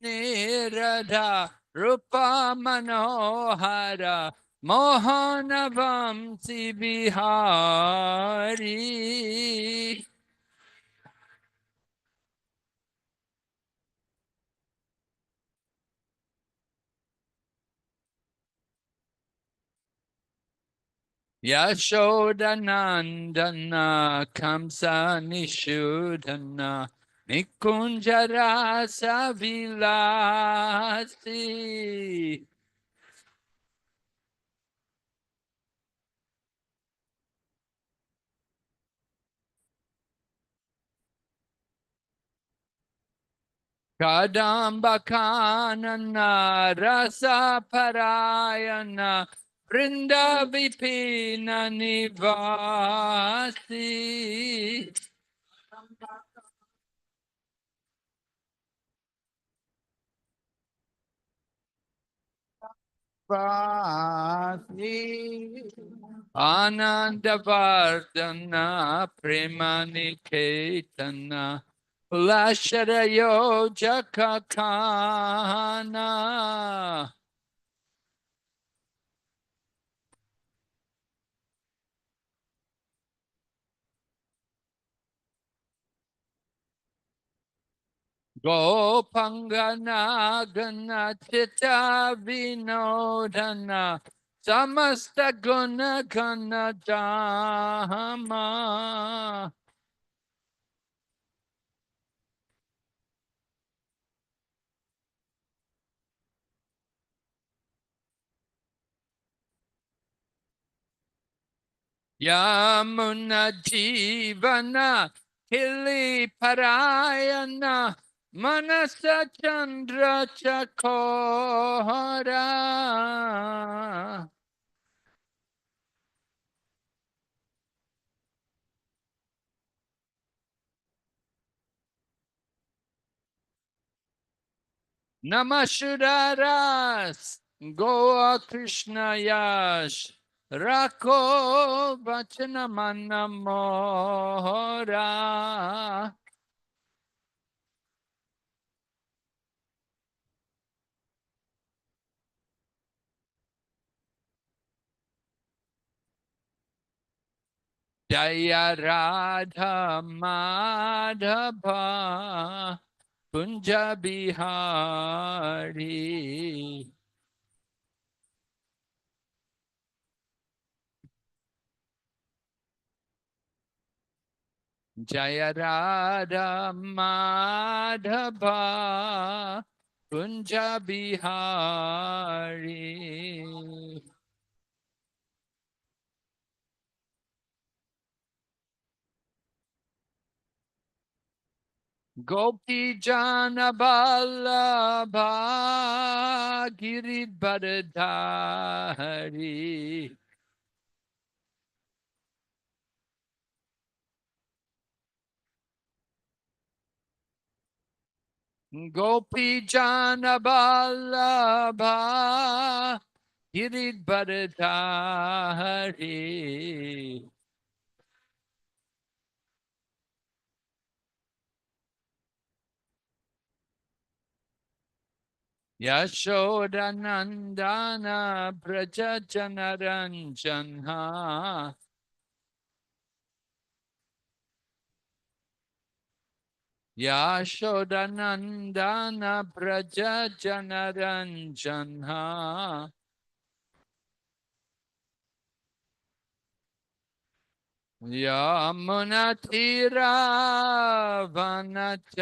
Nirada Rupa Manohara Mohanavamsi Bihari. Yashodanandana Kamsa Nishudana Nikunjara Savilasi. Kadambakanana Rasa Parayana Vrinda Vipina Nivasi. Vasi Anandavardhana Premaniketana Ulasharayo Jakakana Gopangana Ganachita Vinodana Samasta Guna Ganadama Yamuna Jivana Kili Parayana Manasa Chandra Chakora Namashudaras Goa Krishna Yash Rako Vachana Manamora Jaya Radha Madhava Kunja Bihari Jaya Radha Madhava Kunja Bihari Gopi Jana Vallabha Giridharadhari Gopi Jana Vallabha Giridharadhari Yashodanandana Braja Janaranjana Yashodanandana Braja Janaranjana Yamunatira Vanachari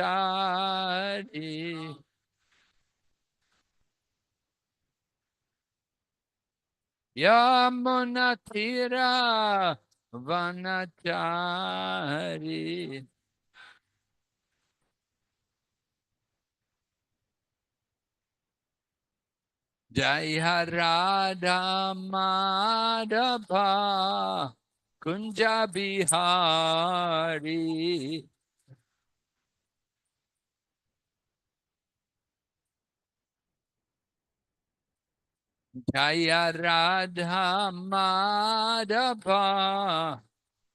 Yamunatira Vanachari Jai Radha Madhava Kunja Bihari Jaya Radha Madhava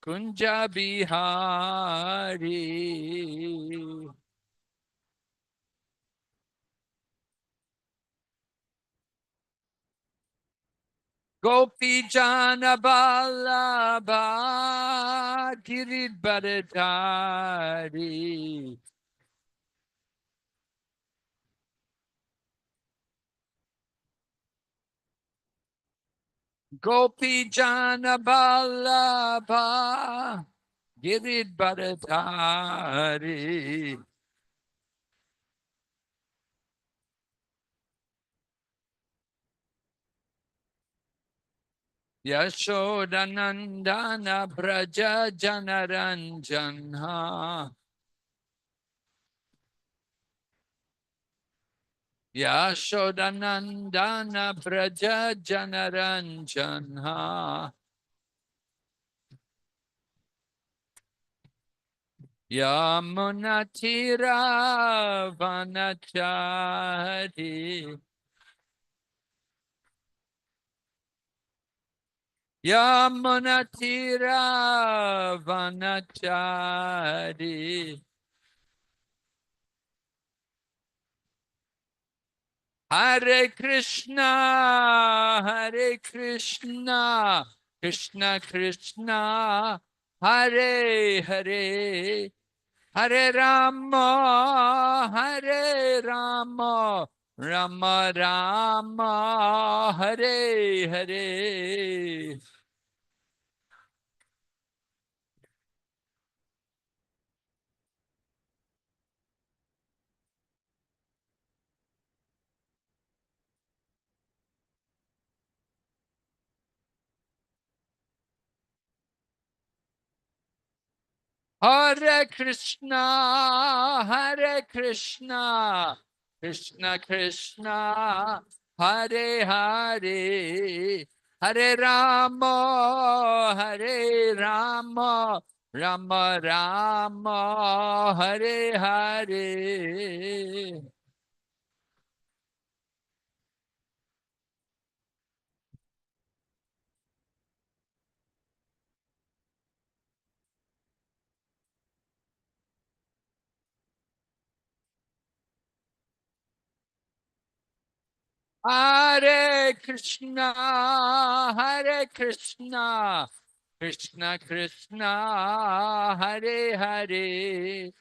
Kunja Bihari Gopi Jana Vallabha Giridharadhari. Gopi Jana Vallabha Giridharadhari. Yashodanandana Braja Janaranjana. Yashodanandana Braja Janaranjana. Yamunatira Vanachari. Yamunatira Vanachari. Hare Krishna, Hare Krishna, Krishna Krishna, Hare Hare, Hare Rama, Hare Rama, Rama Rama, Hare Hare. Hare Krishna, Hare Krishna, Krishna Krishna, Hare Hare, Hare Rama, Hare Rama, Rama Rama, Hare Hare. Hare Krishna, Hare Krishna, Krishna Krishna, Hare Hare,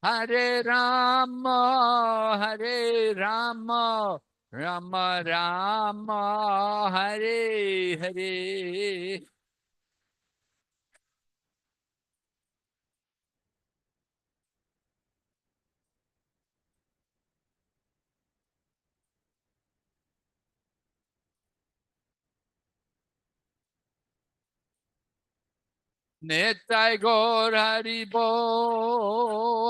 Hare Rama, Hare Rama, Rama Rama, Hare Hare. Nitai Gaur Haribo,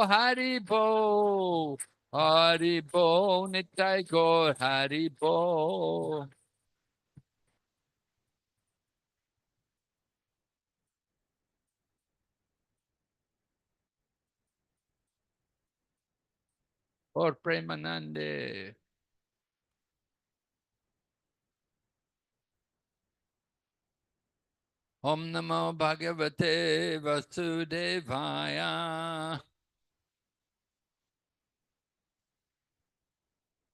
Haribo, Haribo, Nitai Gaur Haribo. Or Premanande. Om Namo Bhagavate Vasudevaya.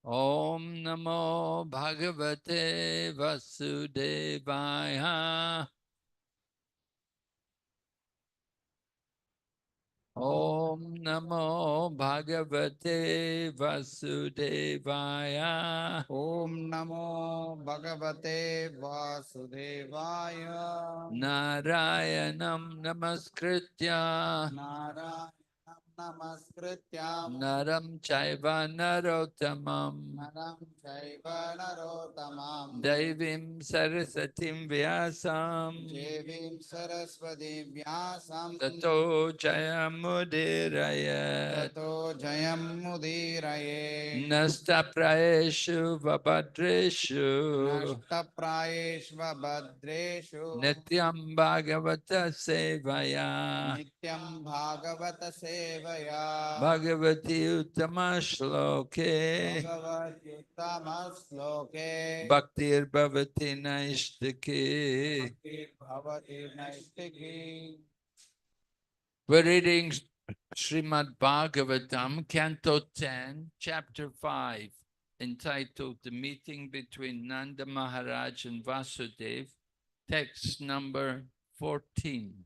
Om Namo Bhagavate Vasudevaya. Om Namo Bhagavate Vasudevaya. Om Namo Bhagavate Vasudevaya. Narayanam Namaskritya. Narayanam Namaskrityam. Naram Chaiva Narottamam. Naram Chaiva Narottamam. Devim Sarasatim Vyasam. Devim Saraswati Vyasam. Tato Jayamudiraye. Tato Jayam Mudiraye. Nasta Praeshu Vabhadreshu. Nashtaprayeshva Bhadreshu. Nityam Bhagavata Sevaya. Nityam Bhagavata Sevaya. Bhagavati Uttama Shloke. Bhagavati Uttama Sloke. Bhaktir Bhavati Naishtaki. Bhakti Naistiki. We're reading Srimad Bhagavatam, Canto 10, Chapter 5. entitled The Meeting Between Nanda Maharaj and Vasudev, text number 14.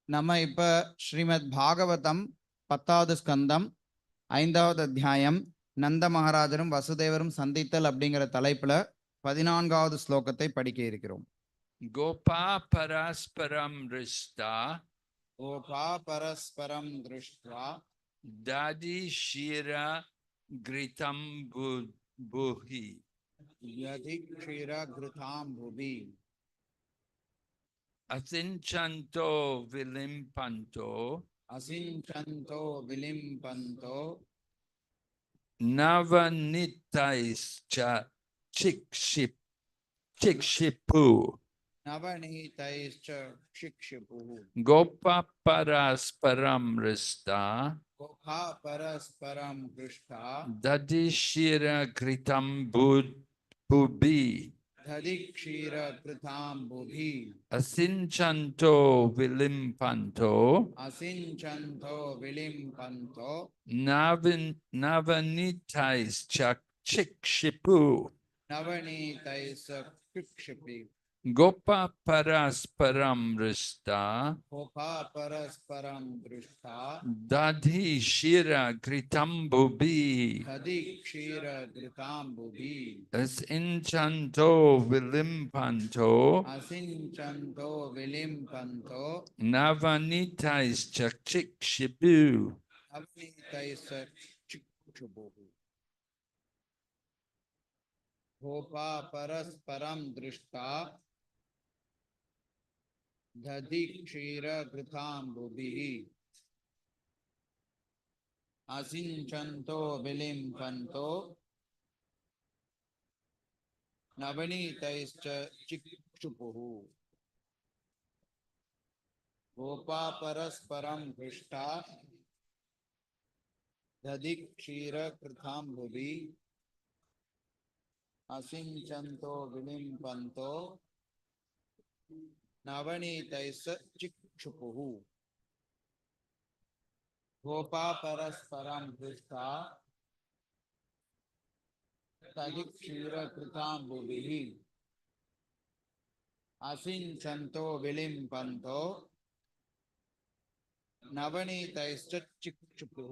நம்ம இப்ப ஸ்ரீமத் பாகவதம் 10வது ஸ்கந்தம் 5வது அத்தியாயம் நந்த மகாராஜரும் வசுதேவரும் சந்தித்தல் அப்படிங்கிற தலைப்புல 14வது ஸ்லோகத்தை படிக்க இருக்கிறோம். Gopa parasparam rishta கோபா பரஸ்பரம் திருஷ்ட்வா dadi shira gritam buhi யதிக்ஷிர கிருதாம் புவி asinchanto vilimpanto அசிஞ்சந்தோ விலிம்பந்தோ navanitaischa chikshipu நவநீதைஷ்ச சிக்ஷிபுः gopa parasparam rishta Gopa பரஸ்பரம் திருஷ்டா dadi shira gritam bubi ததிக்ஷீர கிருதாம் புவி asinchanto vilimpanto அசிஞ்சந்தோ விலிம்பந்தோ navanitaischa chikshipu நவநீதைஷ்ச சிக்ஷிபி gopa parasparam rishta Gopa பரஸ்பரம் திருஷ்டா dadhi shira gritam bubi ததிக்ஷீர கிருதாம் புவி asinchanto vilimpanto அசிஞ்சந்தோ விலிம்பந்தோ navanitaischa chikshipu நவநீதைஷ்ச சிக்ஷிபுः Gopa பரஸ்பரம் திருஷ்டா ததிக்ஷீர கிருதாம் புவிः அசிஞ்சந்தோ விலிம்பந்தோ நவநீதைஷ்ச சிக்ஷுபுः கோபா பரஸ்பரம் திருஷ்டா ததிக்ஷீர கிருதாம் புவி அசிஞ்சந்தோ விலிம்பந்தோ நவநீதைஷ்ச சிக்ஷுபுः கோபா பரஸ்பரம் திருஷ்டா ததிக்ஷீர கிருதாம் புவிः அசிஞ்சந்தோ விலிம்பந்தோ நவநீதைஷ்ச சிக்ஷுபுः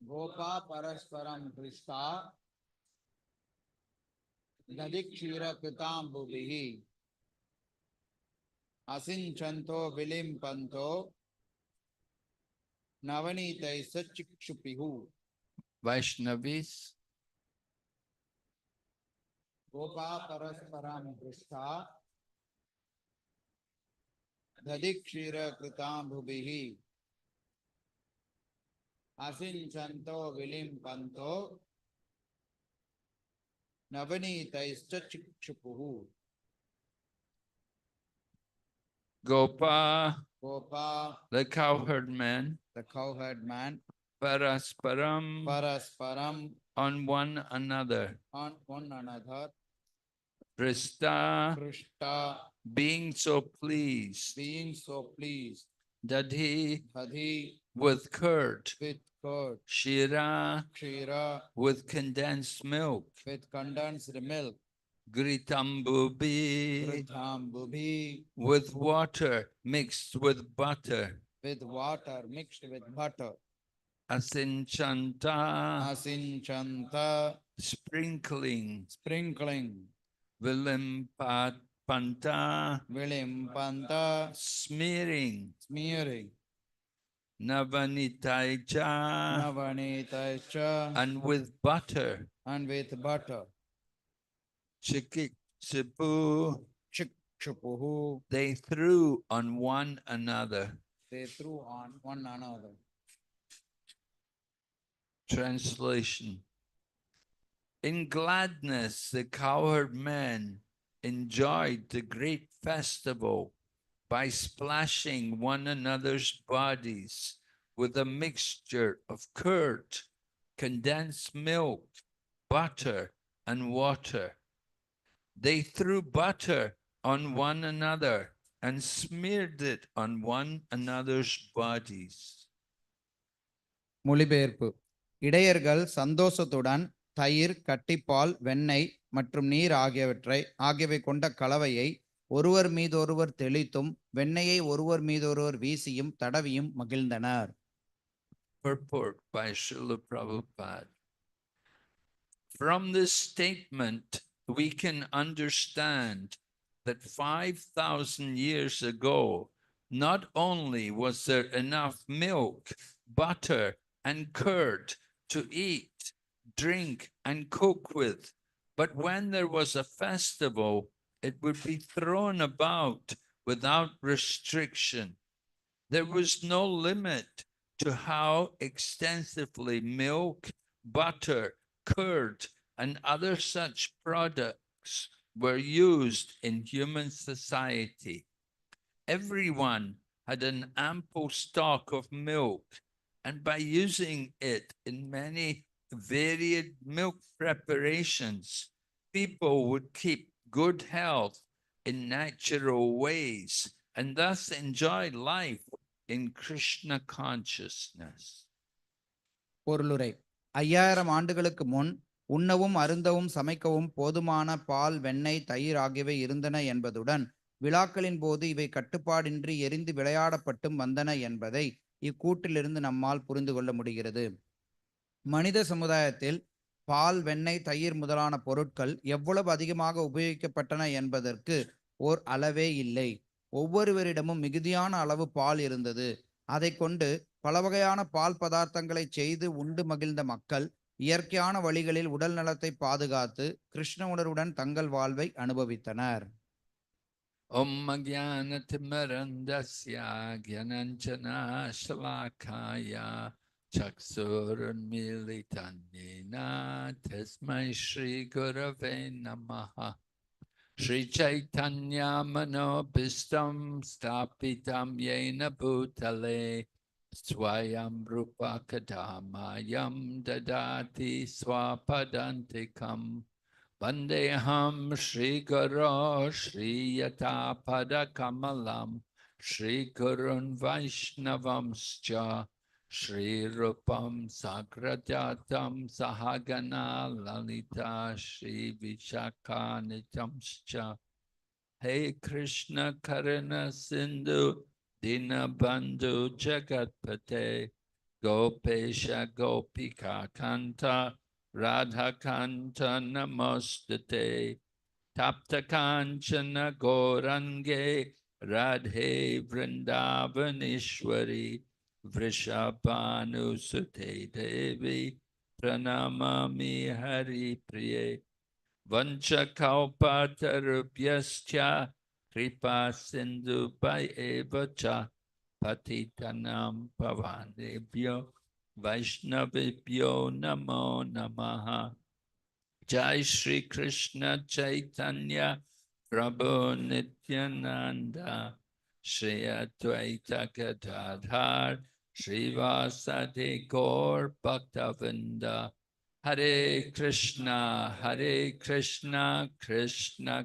கோபா பரஸ்பரம் திருஷ்டா ததிக்ஷீர கிருதாம் புவிः அசிஞ்சந்தோ விலிம்பந்தோ நவநீதைஷ்ச சிக்ஷுபுः Vaishnavis. கோபா பரஸ்பரம் திருஷ்டா ததிக்ஷீர கிருதாம் புவிः அசிஞ்சந்தோ விலிம்பந்தோ நவநீதைஷ்ச சிக்ஷுபுः Gopa, Gopa the cowherd man, the cowherd man parasparam, பரஸ்பரம் on one another, on one another Rista, திருஷ்டா being so pleased, being so pleased that he, ததி with curd, with curd shira, க்ஷீரா with condensed milk, with condensed milk gritambubi, கிருதாம் புவி with water mixed with butter, with water mixed with butter asinchanta, அசிஞ்சந்த sprinkling, sprinkling vilimpanta, விளிம்பந்த smearing, smearing navanitaija, நவநீதைஷ்ச and with butter, and with butter chikitsipu, சிக்ஷுபுः they threw on one another. they threw on one another. Translation. In gladness, the cowherd men enjoyed the great festival by splashing one another's bodies with a mixture of curd, condensed milk, butter, and water. They threw butter on one another and smeared it on one another's bodies. மொழிபெயர்ப்பு. இடையர்கள் சந்தோஷத்துடன் தயிர், கட்டிப்பால், வெண்ணெய் மற்றும் நீர் ஆகியவை கொண்ட கலவையை ஒருவர் மீதொருவர் தெளித்தும் வெண்ணெயை ஒருவர் மீதொருவர் வீசியும் தடவியும் மகிழ்ந்தனர். Purport by Srila Prabhupada. From this statement, we can understand that 5,000 years ago, not only was there enough milk, butter, and curd to eat, drink, and cook with, but when there was a festival, it would be thrown about without restriction. There was no limit to how extensively milk, butter, curd, and other such products were used in human society. Everyone had an ample stock of milk, and by using it in many varied milk preparations, people would keep good health in natural ways and thus enjoy life in Krishna consciousness. பொருளுரை. 5000 ஆண்டுகளுக்கு முன் உண்ணவும் அருந்தவும் சமைக்கவும் போதுமான பால், வெண்ணெய், தயிர் ஆகியவை இருந்தன என்பதுடன் விழாக்களின் போது இவை கட்டுப்பாடின்றி எரிந்து விளையாடப்பட்டும் வந்தன என்பதை இக்கூட்டிலிருந்து நம்மால் புரிந்து கொள்ள முடிகிறது. மனித சமுதாயத்தில் பால், வெண்ணெய், தயிர் முதலான பொருட்கள் எவ்வளவு அதிகமாக உபயோகிக்கப்பட்டன என்பதற்கு ஓர் அளவே இல்லை. ஒவ்வொருவரிடமும் மிகுதியான அளவு பால் இருந்தது. அதை கொண்டு பல வகையான பால் பதார்த்தங்களை செய்து உண்டு மகிழ்ந்த மக்கள் இயற்கையான வழிகளில் உடல் நலத்தை பாதுகாத்து கிருஷ்ண உணர்வுடன் தங்கள் வாழ்வை அனுபவித்தனர். Om Jnanatimirandasya Gyananjana Shalakaya Chaksurunmilitan Yena Tasmai Shri Gurave Namaha. Shri Chaitanya Manobhistam Stapitam Yena Bhutale Swayam Rupa Kadamayam Dadati Swapadantikam Vandeham Shri Guru Shri Yata Pada Kamalam Shri Gurun Vaishnavamscha Shri Rupam Sagrajatam Sahagana Lalita Shri Vishakanitamscha. Hey Krishna Karuna Sindhu Dinabandhu Jagatpate Gopesha Gopika Kanta Radha Kanta Namostate Tapta Kanchana Gorange Radhe Vrindavanishwari Vrishabhanusute Devi Pranamami Hari Priye Vanchakalpatarubhyascha Kripa Sindhu Bhayevacha Patitanam Pavanebhyo Vaishnavibhyo Namo Namaha. Jai Shri Krishna Chaitanya Prabhu Nityananda Shri Advaita Gadadhar Srivasadi Gaur Bhaktavinda. Hare Krishna Krishna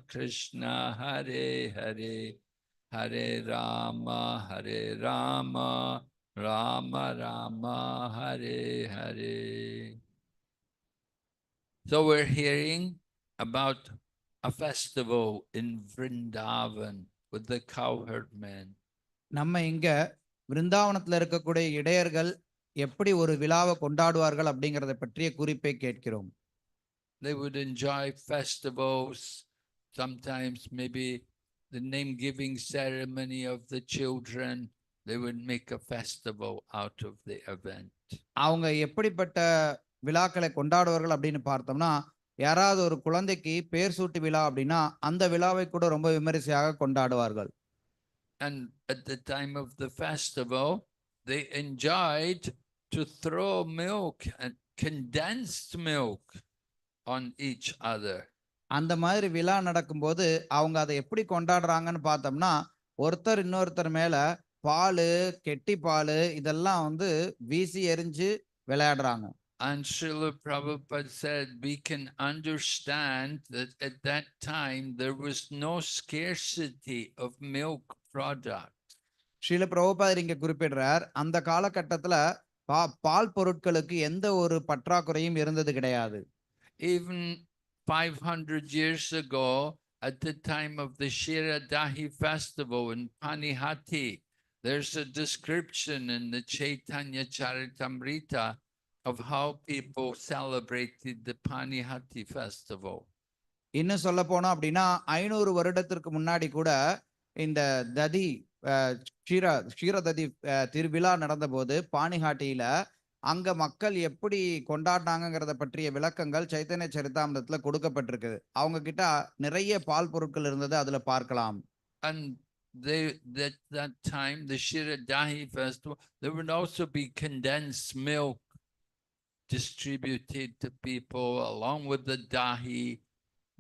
Krishna Hare Hare Hare Rama Rama Rama Hare Hare. So we're hearing about a festival in Vrindavan with the cowherd men. நம்ம இங்க விருந்தாவனத்துல இருக்கக்கூடிய இடையர்கள் எப்படி ஒரு விழாவை கொண்டாடுவார்கள் அப்படிங்கறத பற்றிய குறிப்பை கேட்கிறோம். They would enjoy festivals, sometimes maybe the name giving ceremony of the children. They would make a festival out of the event. அவங்க எப்படிப்பட்ட விழாக்களை கொண்டாடுவார்கள் அப்படின்னு பார்த்தோம்னா, யாராவது ஒரு குழந்தைக்கு பேர் சூட்டு விழா அப்படின்னா அந்த விழாவை கூட ரொம்ப விமரிசையாக கொண்டாடுவார்கள். And at the time of the festival, they enjoyed to throw milk and condensed milk on each other. அந்த மாதிரி விழா நடக்கும்போது அவங்க அதை எப்படி கொண்டாடுறாங்கன்னு பார்த்தோம்னா, ஒருத்தர் இன்னொருத்தர் மேல பாலு, கெட்டி பாலு இதெல்லாம் வீசி எறிஞ்சு விளையாடுறாங்க. And Srila Prabhupada said we can understand that at that time there was no scarcity of milk product. Srila பிரபுபாதர் இங்க குறிப்பிடுறார், அந்த காலகட்டத்துல பால் பொருட்களுக்கு எந்த ஒரு பற்றாக்குறையும் இருந்தது கிடையாது. Even 500 years ago, at the time of the Shiradahi festival in Panihati, there's a description in the Chaitanya Charitamrita of how people celebrated the Panihati festival. இன்னும் சொல்ல போனோம் அப்படின்னா 500 வருடத்திற்கு முன்னாடி கூட இந்த ததி க்ஷீரததி திருவிழா நடந்தபோது பாணிஹாட்டியில அங்க மக்கள் எப்படி கொண்டாடினாங்கிறத பற்றிய விளக்கங்கள் சைத்தன்ய சரிதாமிரத்துல கொடுக்கப்பட்டிருக்குது. அவங்க கிட்ட நிறைய பால் பொருட்கள் இருந்தது, அதுல பார்க்கலாம். And that time, the Shiradahi festival, there would also be condensed milk distributed to people along with the dahi.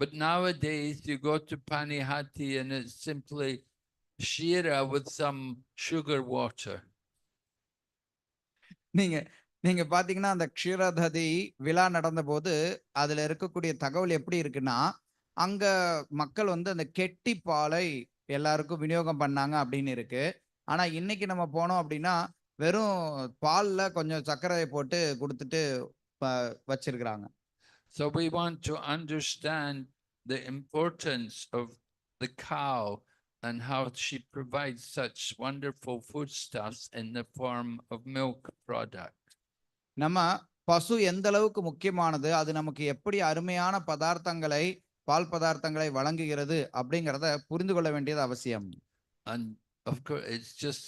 But nowadays, you go to Panihati and it's simply shira with some sugar water. நீங்க நீங்க பாத்தீங்கன்னா அந்த க்ஷீரததி விழா நடந்தபோது அதுல இருக்கக்கூடிய தகவல் எப்படி இருக்குன்னா, அங்க மக்கள் வந்து அந்த கெட்டி பாலை எல்லாருக்கும் விநியோகம் பண்ணாங்க அப்படின்னு இருக்கு. ஆனா இன்னைக்கு நம்ம போனோம் அப்படின்னா வெறும் பால்ல கொஞ்சம் சர்க்கரையை போட்டு கொடுத்துட்டு வச்சிருக்கிறாங்க. So we want to understand the importance of the cow and how she provides such wonderful foodstuffs in the form of milk product. நம்ம பசு எந்த அளவுக்கு முக்கியமானது, அது நமக்கு எப்படி அருமையான பதார்த்தங்களை பால் பதார்த்தங்களை வழங்குகிறது அப்படிங்கிறத புரிந்து கொள்ள வேண்டியது அவசியம். And of course, it's just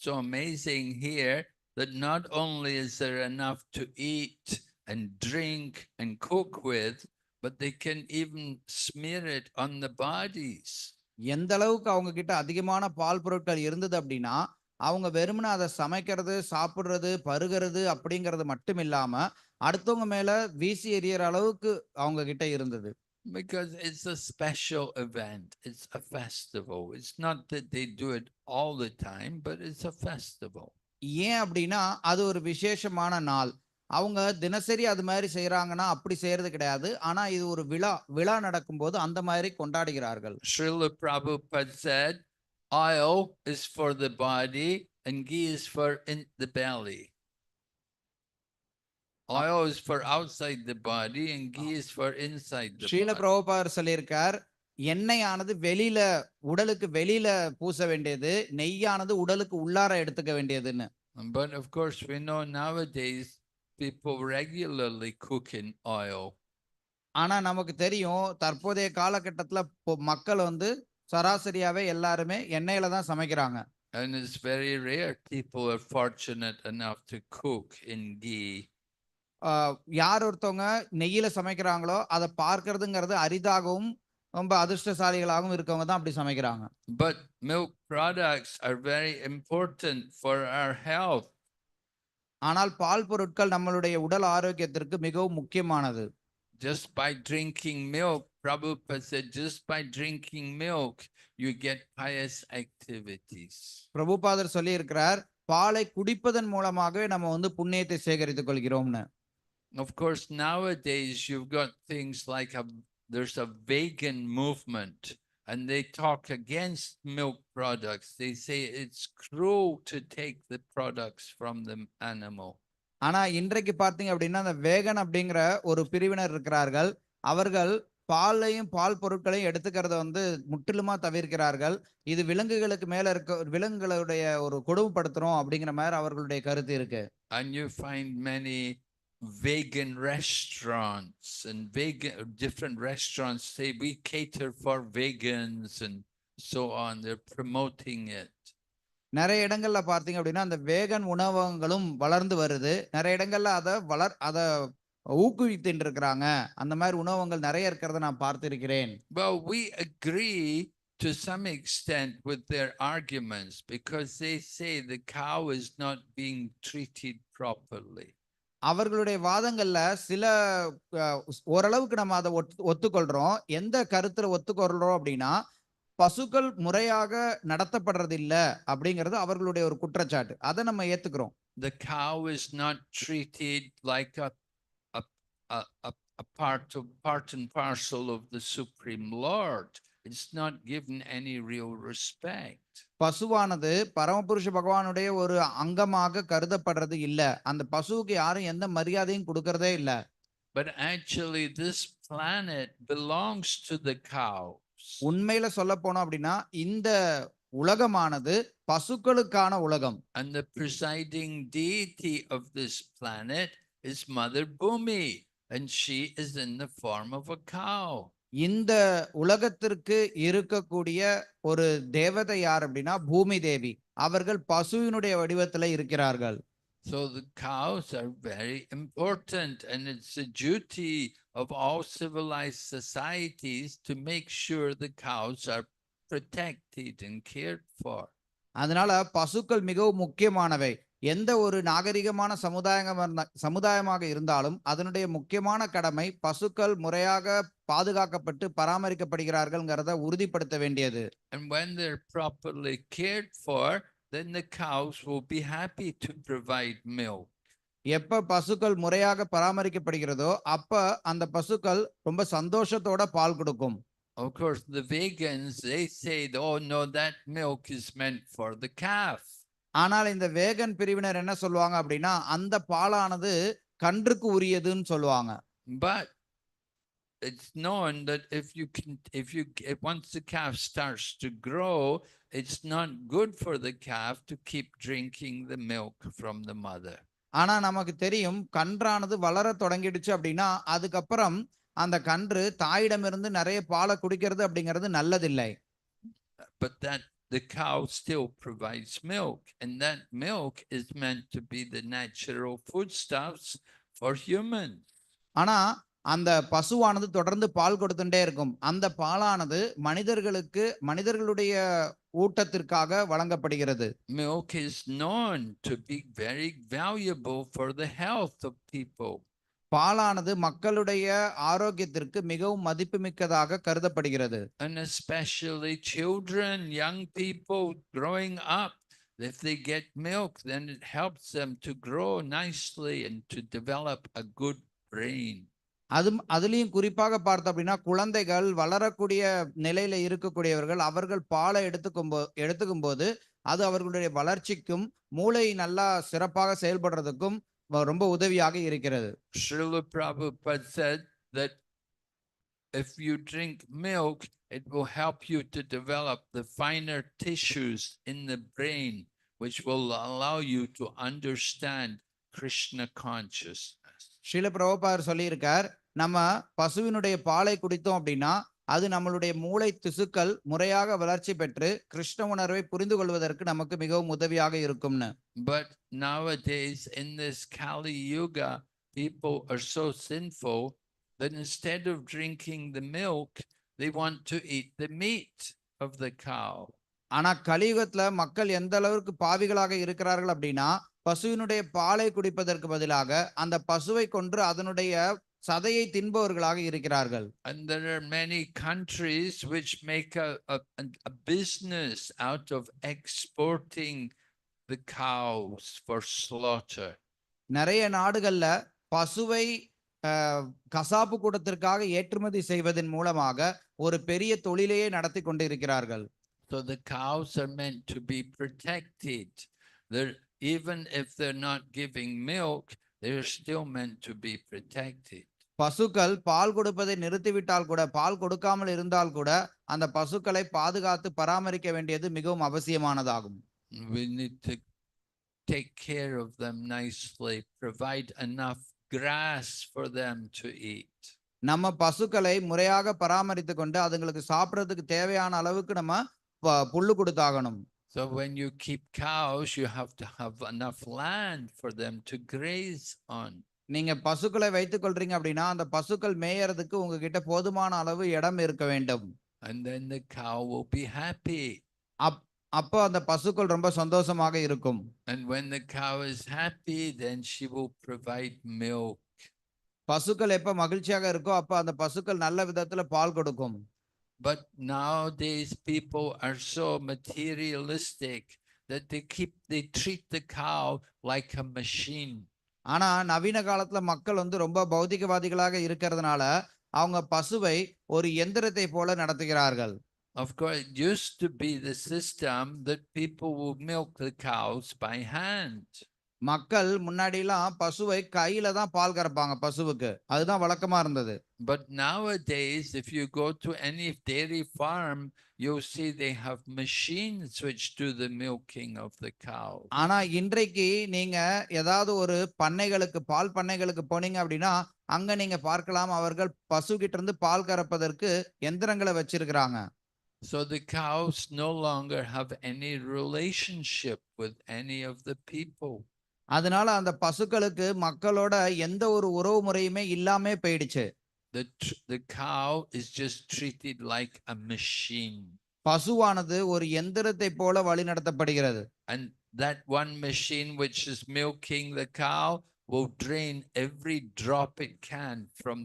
so amazing here that not only is there enough to eat and drink and cook with, but they can even smear it on the bodies. எந்த அளவுக்கு அவங்க கிட்ட அதிகமான பால் பொருட்கள் இருந்தது அப்படின்னா, அவங்க வெறுமனே அதை சமைக்கிறது, சாப்பிடுறது, பருகிறது அப்படிங்கிறது மட்டும் இல்லாம அடுத்தவங்க மேல வீசி எறிகிற அளவுக்கு அவங்க கிட்ட இருந்தது. Because it's a special event, it's a festival. It's not that they do it all the time, but it's a festival. ஏன் அப்படின்னா அது ஒரு விசேஷமான நாள். அவங்க தினசரி அது மாதிரி செய்யறாங்கன்னா அப்படி செய்யறது கிடையாது. ஆனா இது ஒரு விழா நடக்கும்போது அந்த மாதிரி கொண்டாடுகிறார்கள். Srila Prabhupada said, oil is for the body and ghee is for in the belly. Oil is for outside the body and ghee is for inside the Srila body. பிரபுபாதர் சொல்லியிருக்கார், எண்ணெயானது வெளியில உடலுக்கு வெளியில பூச வேண்டியது, நெய்யானது உடலுக்கு உள்ளார எடுத்துக்க வேண்டியதுன்னு. But of course, we know nowadays people regularly cook in oil. ஆனா நமக்கு தெரியும் தற்போதைய காலகட்டத்துல மக்கள் வந்து சராசரியாவே எல்லாருமே எண்ணெயில தான் சமைக்கிறாங்க. And it's very rare people are fortunate enough to cook in ghee. யார் ஒருத்தவங்க நெய்யில சமைக்கிறாங்களோ அதை பார்க்கிறதுங்கிறது அரிதாகவும் ரொம்ப அதிர்ஷ்டசாலிகளாகவும் இருக்கவங்க தான் அப்படி சமைக்கிறாங்க. But milk products are very important for our health. ஆனால் பால் பொருட்கள் நம்மளுடைய உடல் ஆரோக்கியத்திற்கு மிகவும் முக்கியமானது. Just by drinking milk, Prabhupada said, just by drinking milk, you get pious activities. பிரபுபாதர் சொல்லி இருக்கிறார், பாலை குடிப்பதன் மூலமாகவே நம்ம வந்து புண்ணியத்தை சேகரித்துக் கொள்கிறோம்னு. Of course, nowadays you've got things like there's a vegan movement and they talk against milk products. They say it's cruel to take the products from the animal. ஆனா இன்றைக்கு பார்த்தீங்க அப்படின்னா அந்த வேகன் அப்படிங்கிற ஒரு பிரிவினர் இருக்கிறார்கள். அவர்கள் பாலையும் பால் பொருட்களையும் எடுத்துக்கிறத வந்து முற்றிலுமா தவிர்க்கிறார்கள். இது விலங்குகளுக்கு மேல இருக்க விலங்குகளுடைய ஒரு கொடுமைப்படுத்துறோம் அப்படிங்கிற மாதிரி அவர்களுடைய கருத்து இருக்கு. And you find many vegan restaurants and different restaurants say we cater for vegans and so on. They're promoting it. நிறைய இடங்கள்ல பார்த்தீங்க அப்படின்னா அந்த வேகன் உணவகங்களும் வளர்ந்து வருது. நிறைய இடங்கள்ல அதை ஊக்குவித்துட்டு இருக்கிறாங்க. அந்த மாதிரி உணவகங்கள் நிறைய இருக்கிறத நான் பார்த்திருக்கிறேன். Well, we agree to some extent with their arguments because they say the cow is not being treated properly. அவர்களுடைய வாதங்கள்ல சில ஓரளவுக்கு நம்ம அதை ஒத்துக்கொள்றோம். எந்த கருத்துல ஒத்துக்கொள்றோம் அப்படின்னா பசுக்கள் முறையாக நடத்தப்படுறது இல்ல அப்படிங்கிறது அவர்களுடைய ஒரு குற்றச்சாட்டு. அதை நம்ம ஏத்துக்கிறோம். The cow is not treated like a part and parcel of the Supreme Lord. It's not given any real respect. பசுவானது பரமபுருஷ பகவானுடைய ஒரு அங்கமாக கருதப்படுறது இல்ல. அந்த பசுவுக்கு யாரும் எந்த மரியாதையும் கொடுக்கறதே இல்ல. But actually, this planet belongs to the cows. உண்மையில சொல்லப் போனோம் அப்படின்னா இந்த உலகமானது பசுக்களுக்கான உலகம். And the presiding deity of this planet is Mother Bhumi, and she is in the form of a cow. இந்த உலகத்திற்கு இருக்கக்கூடிய ஒரு தேவதை யார் அப்படின்னா பூமி தேவி. அவர்கள் பசுவினுடைய வடிவத்துல இருக்கிறார்கள். So the cows are very important, and it's a duty of all civilized societies to make sure the cows are protected and cared for. அதனால பசுக்கள் மிகவும் முக்கியமானவை. எந்த ஒரு நாகரிகமான சமுதாயமாக இருந்தாலும் அதனுடைய முக்கியமான கடமை பசுக்கள் முறையாக பாதுகாக்கப்பட்டு பராமரிக்கப்படுகிறார்கள்ங்கிறத உறுதிப்படுத்த வேண்டியது. And when they're properly cared for, then the cows will be happy to provide milk. எப்ப பசுக்கள் முறையாக பராமரிக்கப்படுகிறதோ அப்ப அந்த பசுக்கள் ரொம்ப சந்தோஷத்தோட பால் கொடுக்கும். Of course, the vegans, they say, oh no, that milk is meant for the calf. ஆனால் இந்த வேகன் பிரிவினர் என்ன சொல்லுவாங்க அப்படின்னா அந்த பாலானது கன்றுக்கு உரியதுன்னு சொல்லுவாங்க. But it's known that once the calf starts to grow, it's not good for the calf to keep drinking the milk from the mother. ஆனா நமக்கு தெரியும் கன்றானது வளர தொடங்கிடுச்சு அப்படின்னா அதுக்கப்புறம் அந்த கன்று தாயிடமிருந்து நிறைய பாலை குடிக்கிறது அப்படிங்கிறது நல்லதில்லை. But that the cow still provides milk, and that milk is meant to be the natural foodstuffs for humans. ஆனா அந்த பசுவானது தொடர்ந்து பால் கொடுத்துட்டே இருக்கும். அந்த பாலானது மனிதர்களுடைய ஊட்டத்திற்காக வழங்கப்படுகிறது. Milk is known to be very valuable for the health of people. பாலானது மக்களுடைய ஆரோக்கியத்திற்கு மிகவும் மதிப்புமிக்கதாக கருதப்படுகிறது. And especially children, young people growing up, if they get milk, then it helps them to grow nicely and to develop a good brain. அதுலயும் குறிப்பாக பார்த்தோம் அப்படின்னா குழந்தைகள் வளரக்கூடிய நிலையில இருக்கக்கூடியவர்கள் அவர்கள் பாலை எடுத்துக்கும் போது அது அவர்களுடைய வளர்ச்சிக்கும் மூளை நல்லா சிறப்பாக செயல்படுறதுக்கும் ரொம்ப உதவியாக இருக்கிறது. Srila Prabhupada said that if you drink milk, it will help you to develop the finer tissues in the brain, which will allow you to understand Krishna consciousness. Srila பிரபுபாதர் சொல்லியிருக்கார், நம்ம பசுவினுடைய பாலை குடித்தோம் அப்படின்னா அது நம்மளுடைய மூளை திசுக்கள் முறையாக வளர்ச்சி பெற்று கிருஷ்ண உணர்வை புரிந்து கொள்வதற்கு நமக்கு மிகவும் உதவியாக இருக்கும்னு. But nowadays in this Kali Yuga, people are so sinful that instead of drinking the milk, they want to eat the meat of the cow. ஆனா கலியுகத்துல மக்கள் எந்த அளவுக்கு பாவிகளாக இருக்கிறார்கள் அப்படின்னா பசுவினுடைய பாலை குடிப்பதற்கு பதிலாக அந்த பசுவை கொன்று அதனுடைய சதையை தின்பவர்களாக இருக்கிறார்கள். And there are many countries which make a business out of exporting the cows for slaughter. நிறைய நாடுகள்ல பசுவை கசாப்பு கூடத்திற்காக ஏற்றுமதி செய்வதன் மூலமாக ஒரு பெரிய தொழிலையே நடத்தி கொண்டிருக்கிறார்கள். So the cows are meant to be protected. Even if they're not giving milk, they're still meant to be protected. பசுக்கள் பால் கொடுப்பதை நிறுத்திவிட்டால் கூட பால் கொடுக்காமல் இருந்தால் கூட அந்த பசுக்களை பாதுகாத்து பராமரிக்க வேண்டியது மிகவும் அவசியமானதாகும். We need to take care of them nicely, provide enough grass for them to eat. நம்ம பசுக்களை முறையாக பராமரித்து கொண்டு அதுங்களுக்கு சாப்பிடுறதுக்கு தேவையான அளவுக்கு நம்ம புல்லு கொடுத்தாகணும். So when you keep cows, you have to have enough land for them to graze on. நீங்க பசுக்களை வைத்துக் கொள்றீங்க அப்படின்னா அந்த பசுக்கள் மேயறதுக்கு உங்ககிட்ட போதுமான அளவு இடம் இருக்க வேண்டும். And then the cow will be happy. அப்போ அந்த பசுக்கள் ரொம்ப சந்தோஷமாக இருக்கும். And when the cow is happy, then she will provide milk. பசுக்கள் எப்ப மகிழ்ச்சியாக இருக்கோ அப்ப அந்த பசுக்கள் நல்ல விதத்துல பால் கொடுக்கும். But nowadays people are so materialistic that they treat the cow like a machine. ஆனா நவீன காலத்துல மக்கள் ரொம்ப பௌதிகவாதிகளாக இருக்கிறதுனால அவங்க பசுவை ஒரு எந்திரத்தை போல நடத்துகிறார்கள். Of course, it used to be the system that people would milk the cows by hand. மக்கள் முன்னாடிலாம் பசுவை கையில தான் பால் கறப்பாங்க பசுவுக்கு. அதுதான் வழக்கமா இருந்தது. But nowadays, if you go to any dairy farm, you'll see they have machines which do the milking of the cow. ஆனா இன்றைக்கு நீங்க ஏதாவது ஒரு பண்ணைகளுக்கு பால் பண்ணைகளுக்கு போனீங்க அப்படின்னா, அங்க நீங்க பார்க்கலாம் அவர்கள் பசுகிட்ட இருந்து பால் கறப்பதற்கு எந்திரங்களை வச்சிருக்கிறாங்க. So the cows no longer have any relationship with any of the people. அதனால அந்த பசுக்களுக்கு மக்களோட எந்த ஒரு உறவு முறையுமே இல்லாமே போயிடுச்சு. The cow is just treated like a machine. பசுவானது ஒரு எந்திரத்தை போல வழிநடத்தப்படுகிறது. And that one machine which is milking the cow will drain every drop it can from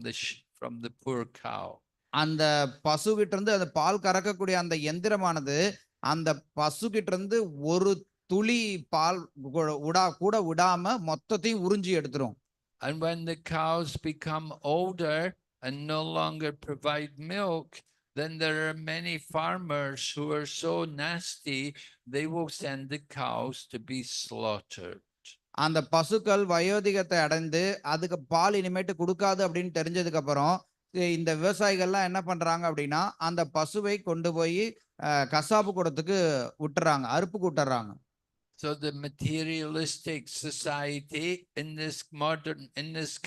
the poor cow. அந்த பசுகிட்ட இருந்து அந்த பால் கறக்கக்கூடிய அந்த எந்திரமானது அந்த பசுகிட்ட இருந்து ஒரு துளி பால் கூட விடாம மொத்தத்தையும் உறிஞ்சி எடுத்துரும். And when the cows become older and no longer provide milk, then there are many farmers who are so nasty, they will send the cows to be slaughtered. அந்த பசுக்கள் வயோதிகத்தை அடைந்து அதுக்கு பால் இனிமேட்டு கொடுக்காது அப்படின்னு தெரிஞ்சதுக்கு அப்புறம் இந்த விவசாயிகள்லாம் என்ன பண்றாங்க அப்படின்னா அந்த பசுவை கொண்டு போய் கசாப்பு கூடத்துக்கு விட்டுறாங்க, அறுப்பு கூட்டுறாங்க. So the materialistic society in this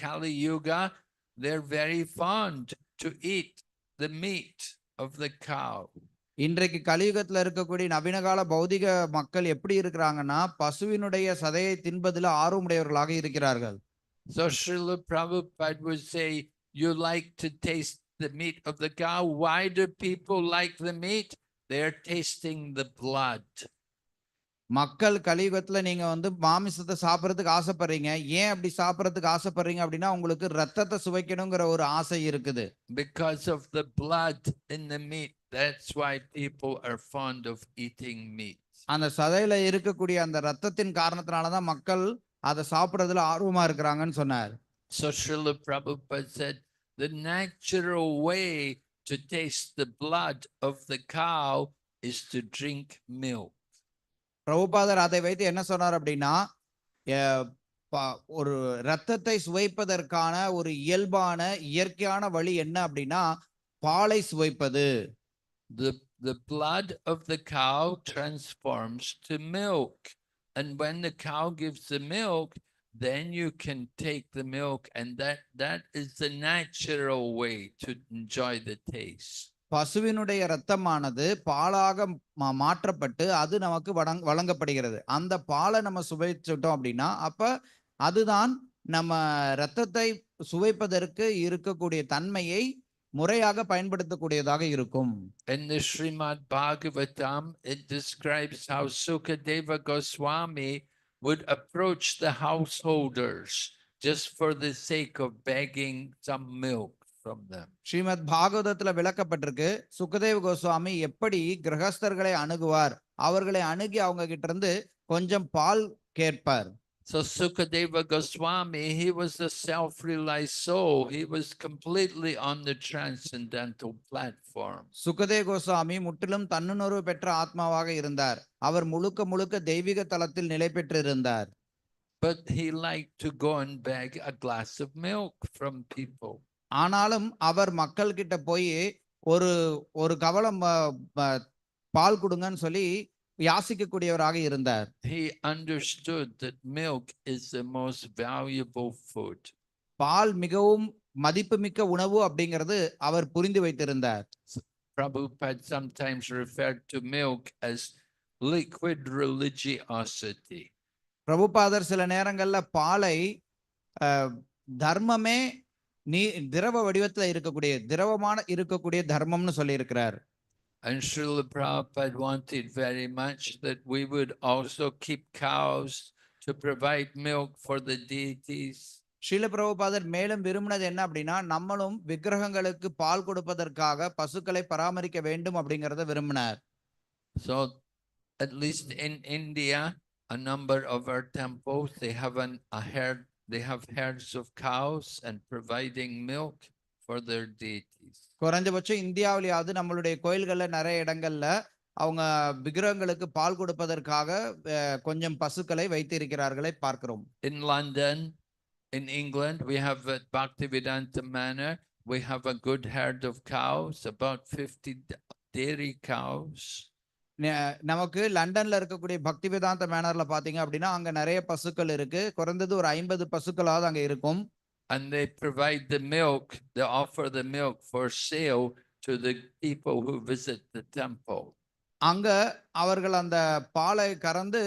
Kali Yuga, they're very fond to eat the meat of the cow. இன்றைக்கு கலியுகத்துல இருக்கக்கூடிய நவீனகால பௌதிக மக்கள் எப்படி இருக்கிறாங்கன்னா பசுவினுடைய சதையை தின்பதில் ஆர்வமுடையவர்களாக இருக்கிறார்கள். So Srila Prabhupada would say, you like to taste the meat of the cow. Why do people like the meat? They're tasting the blood. மக்கள் கலியுகத்துல நீங்க மாமிசத்தை சாப்பிடறதுக்கு ஆசைப்படுறீங்க. ஏன் அப்படி சாப்பிடறதுக்கு ஆசைப்படுறீங்க அப்படின்னா உங்களுக்கு ரத்தத்தை சுவைக்கணுங்கிற ஒரு ஆசை இருக்குது. Because of the blood in the meat. That's why people are fond of eating meat. அந்த சதையில இருக்கக்கூடிய அந்த ரத்தத்தின் காரணத்தினால தான் மக்கள் அதை சாப்பிடுறதுல ஆர்வமா இருக்கிறாங்கன்னு சொன்னார். So Srila Prabhupada said the natural way to taste the blood of the cow is to drink milk. பிரபுபாதர் அதை வைத்து என்ன சொன்னார் அப்படின்னா ஒரு ரத்தத்தை சுவைப்பதற்கான ஒரு இயல்பான இயற்கையான வழி என்ன அப்படின்னா பாலை சுவைப்பது. The blood of the cow transforms to milk, and when the cow gives the milk, then you can take the milk, and that is the natural way to enjoy the taste. பசுவினுடைய இரத்தமானது பாலாக மாற்றப்பட்டு அது நமக்கு வழங்கப்படுகிறது. அந்த பாலை நம்ம சுவைச்சிட்டோம் அப்படின்னா அப்ப அதுதான் நம்ம இரத்தத்தை சுவைப்பதற்கு இருக்கக்கூடிய தன்மையை முறையாக பயன்படுத்தக்கூடியதாக இருக்கும். In the Srimad Bhagavatam, it describes how Sukadeva Goswami would approach the householders just for the sake of begging some milk from them. Srimad பாகவதத்துல விளக்கப்பட்டிருக்கு சுகதேவ கோஸ்வாமி எப்படி கிரகஸ்தர்களை அணுகுவார், அவர்களை அணுகி அவங்க கிட்ட இருந்து கொஞ்சம் பால் கேட்பார். So Sukadeva Goswami, he was a self-realized soul. He was completely on the transcendental platform. Sukadeva Goswami முற்றிலும் தன்னுணர்வு பெற்ற ஆத்மாவாக இருந்தார். அவர் முழுக்க முழுக்க தெய்வீக தலத்தில் நிலை பெற்று இருந்தார். But he liked to go and beg a glass of milk from people. ஆனாலும் அவர் மக்கள் கிட்ட போய் ஒரு கவளம் பால் கொடுங்கன்னு சொல்லி யாசிக்கக்கூடியவராக இருந்தார். He understood that milk is the most valuable food. பால் மிகவும் மதிப்புமிக்க உணவு அப்படிங்கிறது அவர் புரிந்து வைத்திருந்தார். Prabhupada sometimes referred to milk as liquid religiosity. பிரபுபாதர் சில நேரங்கள்ல பாலை தர்மமே திரவ வடிவத்துல திரவமான இருக்கக்கூடிய தர்மம்னு சொல்லி இருக்கிறார். And Srila Prabhupada wanted very much that we would also keep cows to provide milk for the deities. Srila பிரபுபாதர் மேலும் விரும்பினது என்ன அப்படின்னா நம்மளும் விக்கிரகங்களுக்கு பால் கொடுப்பதற்காக பசுக்களை பராமரிக்க வேண்டும் அப்படிங்கறத விரும்பினார். So at least in India, a number of our temples, they have herds of cows and providing milk for their deities. குறைஞ்சபட்சம் இந்தியாவிலேயாவது நம்மளுடைய கோயில்கள்ல நிறைய இடங்கள்ல அவங்க விக்கிரகங்களுக்கு பால் கொடுப்பதற்காக கொஞ்சம் பசுக்களை வைத்திருக்கிறார்களை பார்க்கிறோம். In London, in England, we have at Bhaktivedanta Manor, we have a good herd of cows, about 50 dairy cows. நமக்கு லண்டன்ல இருக்கக்கூடிய பக்தி வேதாந்த மேனர்ல பாத்தீங்க அப்படின்னா அங்க நிறைய பசுக்கள் இருக்கு. குறைந்தது ஒரு 50 பசுக்களாவது அங்க இருக்கும். And they provide the milk, they offer the milk for sale to the people who visit the temple. அங்க அவர்கள் அந்த பாலை கறந்து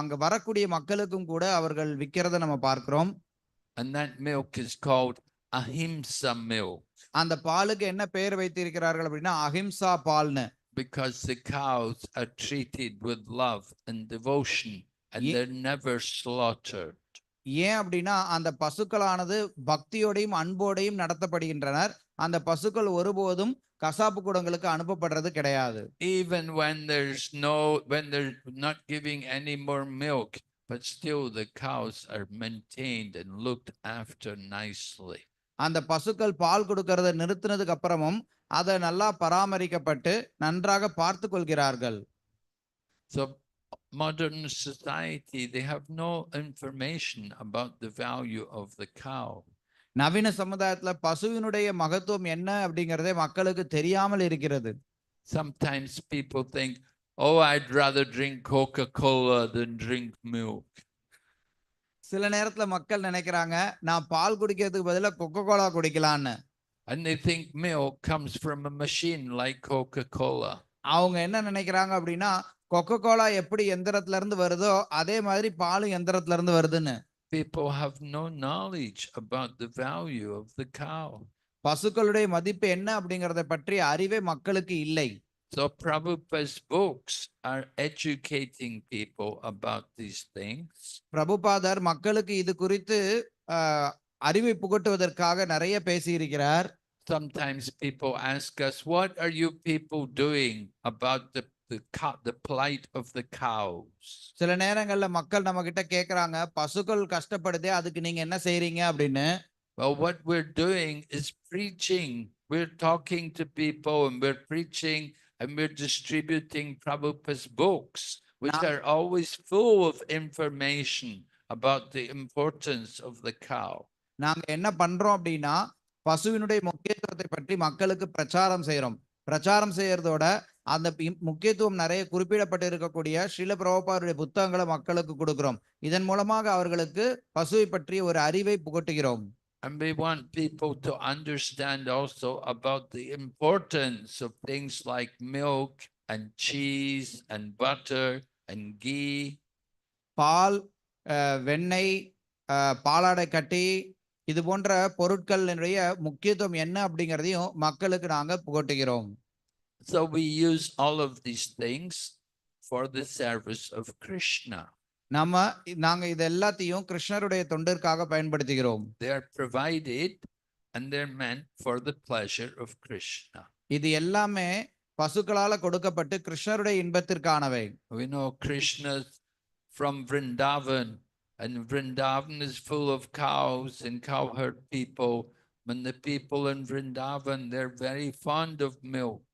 அங்க வரக்கூடிய மக்களுக்கும் கூட அவர்கள் விக்கிறத நம்ம பார்க்கிறோம். And that milk is called ahimsa milk. அந்த பாலுக்கு என்ன பெயர் வைத்திருக்கிறார்கள் அப்படின்னா அஹிம்சா பால்னு. Because the cows are treated with love and devotion and they're never slaughtered. ஏன் அப்படின்னா அந்த பசுக்களானது பக்தியோடையும் அன்போடையும் நடத்தப்படுகின்றனர். அந்த பசுக்கள் ஒருபோதும் கசாப்பு கூடங்களுக்கு அனுப்பப்படுறது கிடையாது. Even when they're not giving any more milk, but still the cows are maintained and looked after nicely. அந்த பசுக்கள் பால் கொடுக்கறத நிறுத்தினதுக்கு அப்புறமும் அதை நல்லா பராமரிக்கப்பட்டு நன்றாக பார்த்து கொள்கிறார்கள். So modern society, they have no information about the value of the cow. நவீன சமுதாயத்துல பசுவினுடைய மகத்துவம் என்ன அப்படிங்கறதே மக்களுக்கு தெரியாமல் இருக்கிறது. Sometimes people think, oh, I'd rather drink Coca-Cola than drink milk. சில நேரத்துல மக்கள் நினைக்கிறாங்க நான் பால் குடிக்கிறதுக்கு பதிலா கொக்கோ கோலா குடிக்கலான்னு. And they think milk comes from a machine like Coca-Cola. அவங்க என்ன நினைக்கிறாங்க அப்படின்னா கொக்கோ கோலா எப்படி எந்திரத்துல இருந்து வருதோ அதே மாதிரி பாலும் எந்திரத்துல இருந்து வருதுன்னு. People have no knowledge about the value of the cow. பசுக்களுடைய மதிப்பு என்ன அப்படிங்கறத பற்றி அறிவே மக்களுக்கு இல்லை. So Prabhupada's books are educating people about these things. பிரபுபாதர் மக்களுக்கு இது குறித்து அறிவை புகட்டுவதற்காக நிறைய பேசியிருக்கிறார். Sometimes people ask us, what are you people doing about the plight of the cows? சில நேரங்கள்ல மக்கள் நம்ம கிட்ட கேக்குறாங்க பசுக்கள் கஷ்டப்படுதே அதுக்கு நீங்க என்ன செய்றீங்க அப்படின்னு. Well, what we're doing is preaching. We're talking to people and we're preaching and we're distributing Prabhupada's books, which are always full of information about the importance of the cow. நாங்க என்ன பண்றோம் அப்படின்னா பசுவினுடைய முக்கியத்துவத்தை பற்றி மக்களுக்கு பிரச்சாரம் செய்யறோம். பிரச்சாரம் செய்யறதோட அந்த முக்கியத்துவம் நிறைய குறிப்பிடப்பட்டு இருக்கக்கூடிய ஸ்ரீல பிரபுபாதருடைய புத்தகங்களை மக்களுக்கு கொடுக்கிறோம். இதன் மூலமாக அவர்களுக்கு பசுவை பற்றி ஒரு அறிவை புகட்டுகிறோம். And we want people to understand also about the importance of things like milk and cheese and butter and ghee. பால், வெண்ணெய், பாலாடை கட்டி இது போன்ற பொருட்களினுடைய முக்கியத்துவம் என்ன அப்படிங்கறதையும் மக்களுக்கு நாங்க புகட்டுகிறோம். So we use all of these things for the service of Krishna. நாங்க இது எல்லாத்தையும் கிருஷ்ணருடைய தொண்டிற்காக பயன்படுத்துகிறோம். They are provided and they're meant for the pleasure of Krishna. இது எல்லாமே பசுக்களால கொடுக்கப்பட்டு கிருஷ்ணருடைய இன்பத்திற்கானவை. We know Krishna from Vrindavan, and Vrindavan is full of cows and cowherd people. When the people in Vrindavan, they're very fond of milk.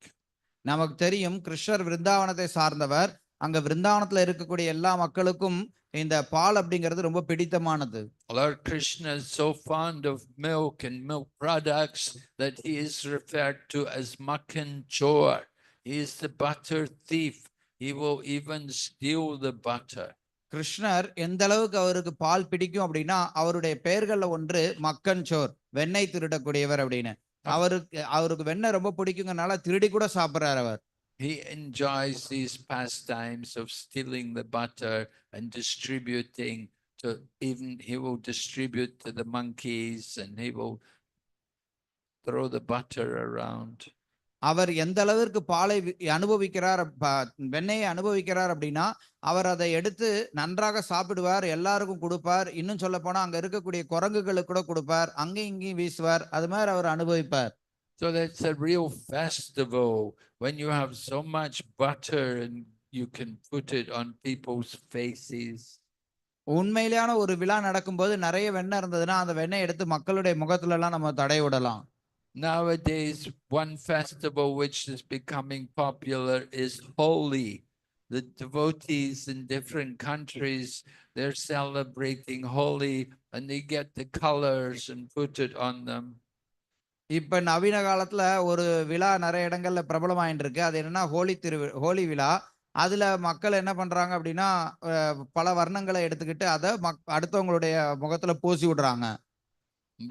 நமக்கு தெரியும் கிருஷ்ணர் விருந்தாவனத்தை சார்ந்தவர். அங்க விருந்தாவனத்துல இருக்கக்கூடிய எல்லா மக்களுக்கும் இந்த பால் அப்படிங்கிறது ரொம்ப பிடித்தமானது. Lord Krishna is so fond of milk and milk products that he is referred to as Makhan Chor. He is the butter thief. He will even steal the butter. கிருஷ்ணர் எந்த அளவுக்கு அவருக்கு பால் பிடிக்கும் அப்படின்னா அவருடைய பெயர்கள்ல ஒன்று மக்கன் சோர், வெண்ணெய் திருடக்கூடியவர் அப்படின்னு. அவருக்கு வெண்ணெய் ரொம்ப பிடிக்குங்கனால திருடி கூட சாப்பிடுறார் அவர். He enjoys these pastimes of stealing the butter and distributing to, even he will distribute to the monkeys and he will throw the butter around. அவர் எந்த அளவிற்கு பாலை அனுபவிக்கிறார், வெண்ணெயை அனுபவிக்கிறார் அப்படின்னா அவர் அதை எடுத்து நன்றாக சாப்பிடுவார், எல்லாருக்கும் கொடுப்பார். இன்னும் சொல்ல போனா அங்க இருக்கக்கூடிய குரங்குகளுக்கு கூட கொடுப்பார், அங்கேயும் இங்கேயும் வீசுவார். அது மாதிரி அவர் அனுபவிப்பார். So that's a real festival when you have so much butter and you can put it on people's faces. உண்மையிலான ஒரு விழா நடக்கும்போது நிறைய வெண்ணெய் இருந்ததுன்னா அந்த வெண்ணெய் எடுத்து மக்களுடைய முகத்துல எல்லாம் நம்ம தடை விடலாம். Nowadays, one festival which is becoming popular is Holi. The devotees in different countries, they're celebrating Holi and they get the colors and put it on them. இப்ப நவீன காலத்துல ஒரு விழா நிறைய இடங்கள்ல பிரபலமாயிட்டு இருக்கு. அது என்னன்னா ஹோலி விழா. அதுல மக்கள் என்ன பண்றாங்க அப்படின்னா, பல வர்ணங்களை எடுத்துக்கிட்டு அதை அடுத்தவங்களுடைய முகத்துல பூசி விடுறாங்க.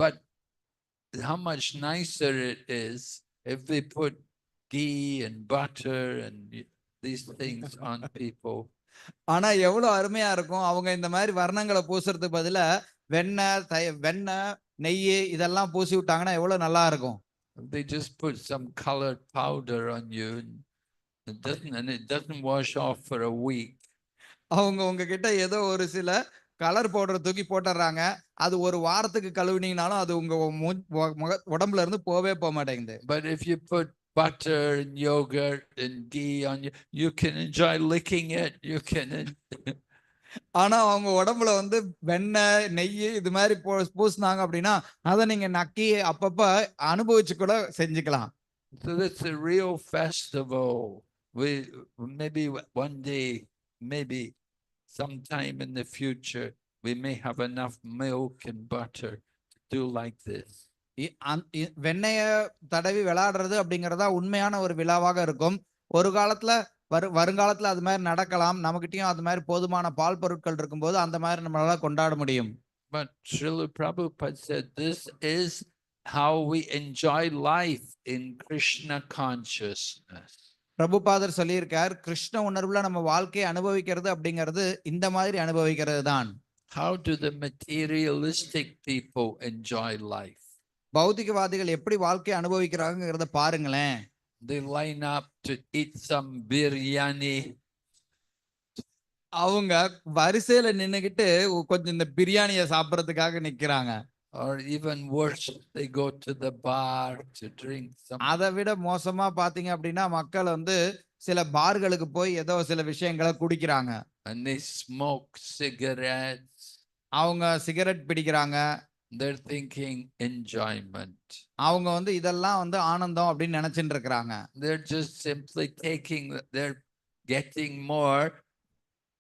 But how much nicer it is if they put ghee and butter and these things on people. ஆனா எவ்வளவு அருமையா இருக்கும் அவங்க இந்த மாதிரி வர்ணங்களை பூசுறதுக்கு பதிலா வெண்ணெய், நெய் இதெல்லாம் பூசி விட்டாங்கன்னா எவ்வளவு நல்லா இருக்கும். They just put some colored powder on you and it doesn't wash off for a week. அவங்க உங்ககிட்ட ஏதோ ஒரு சில கலர் பவுடர் தூக்கி போட்டுறாங்க. அது ஒரு வாரத்துக்கு கழுவினீங்கனாலும் அது உங்க உடம்புல இருந்து போவே போக மாட்டேங்குது. But if you put butter and yogurt and ghee on you, you can enjoy licking it. You can. ஆனா அவங்க உடம்புல வந்து வெண்ணெய், நெய் இது மாதிரி பூசினாங்க அப்படின்னா அதை நீங்க நக்கி அப்பப்ப அனுபவிச்சு கூட செஞ்சுக்கலாம். So that's a real festival. We maybe one day, maybe sometime in the future, we may have enough milk and butter to do like this. வெண்ணெய தடவி விளையாடுறது அப்படிங்கறதா உண்மையான ஒரு விழாவாக இருக்கும். ஒரு காலத்துல வருங்காலத்துல அது மாதிரி நடக்கலாம். நமக்கிட்டயும் அது மாதிரி போதுமான பால் பொருட்கள் இருக்கும்போது அந்த மாதிரி நம்மளால கொண்டாட முடியும். But Srila Prabhupada said this is how we enjoy life in Krishna consciousness. பிரபுபாதர் சொல்லியிருக்கார், கிருஷ்ண உணர்வுல நம்ம வாழ்க்கையை அனுபவிக்கிறது அப்படிங்கிறது இந்த மாதிரி அனுபவிக்கிறது தான். How do the materialistic people enjoy life? பௌதிகவாதிகள் எப்படி வாழ்க்கையை அனுபவிக்கிறாங்கிறத பாருங்களேன். They line up to eat some biryani. அவங்க வரிசையில நின்னுகிட்டு கொஞ்சம் இந்த பிரியாணியை சாப்பிடறதுக்காக நிக்கிறாங்க. Or even worse, they go to the bar to drink some. அதை விட மோசமா பாத்தீங்க அப்படின்னா மக்கள் வந்து சில பார்களுக்கு போய் ஏதோ சில விஷயங்களை குடிக்கிறாங்க. And they smoke cigarettes. அவங்க சிகரெட் பிடிக்கிறாங்க. They're thinking enjoyment. அவங்க வந்து இதெல்லாம் வந்து ஆனந்தம் அப்படின்னு நினைச்சிட்டு இருக்காங்க. They're just simply they're getting more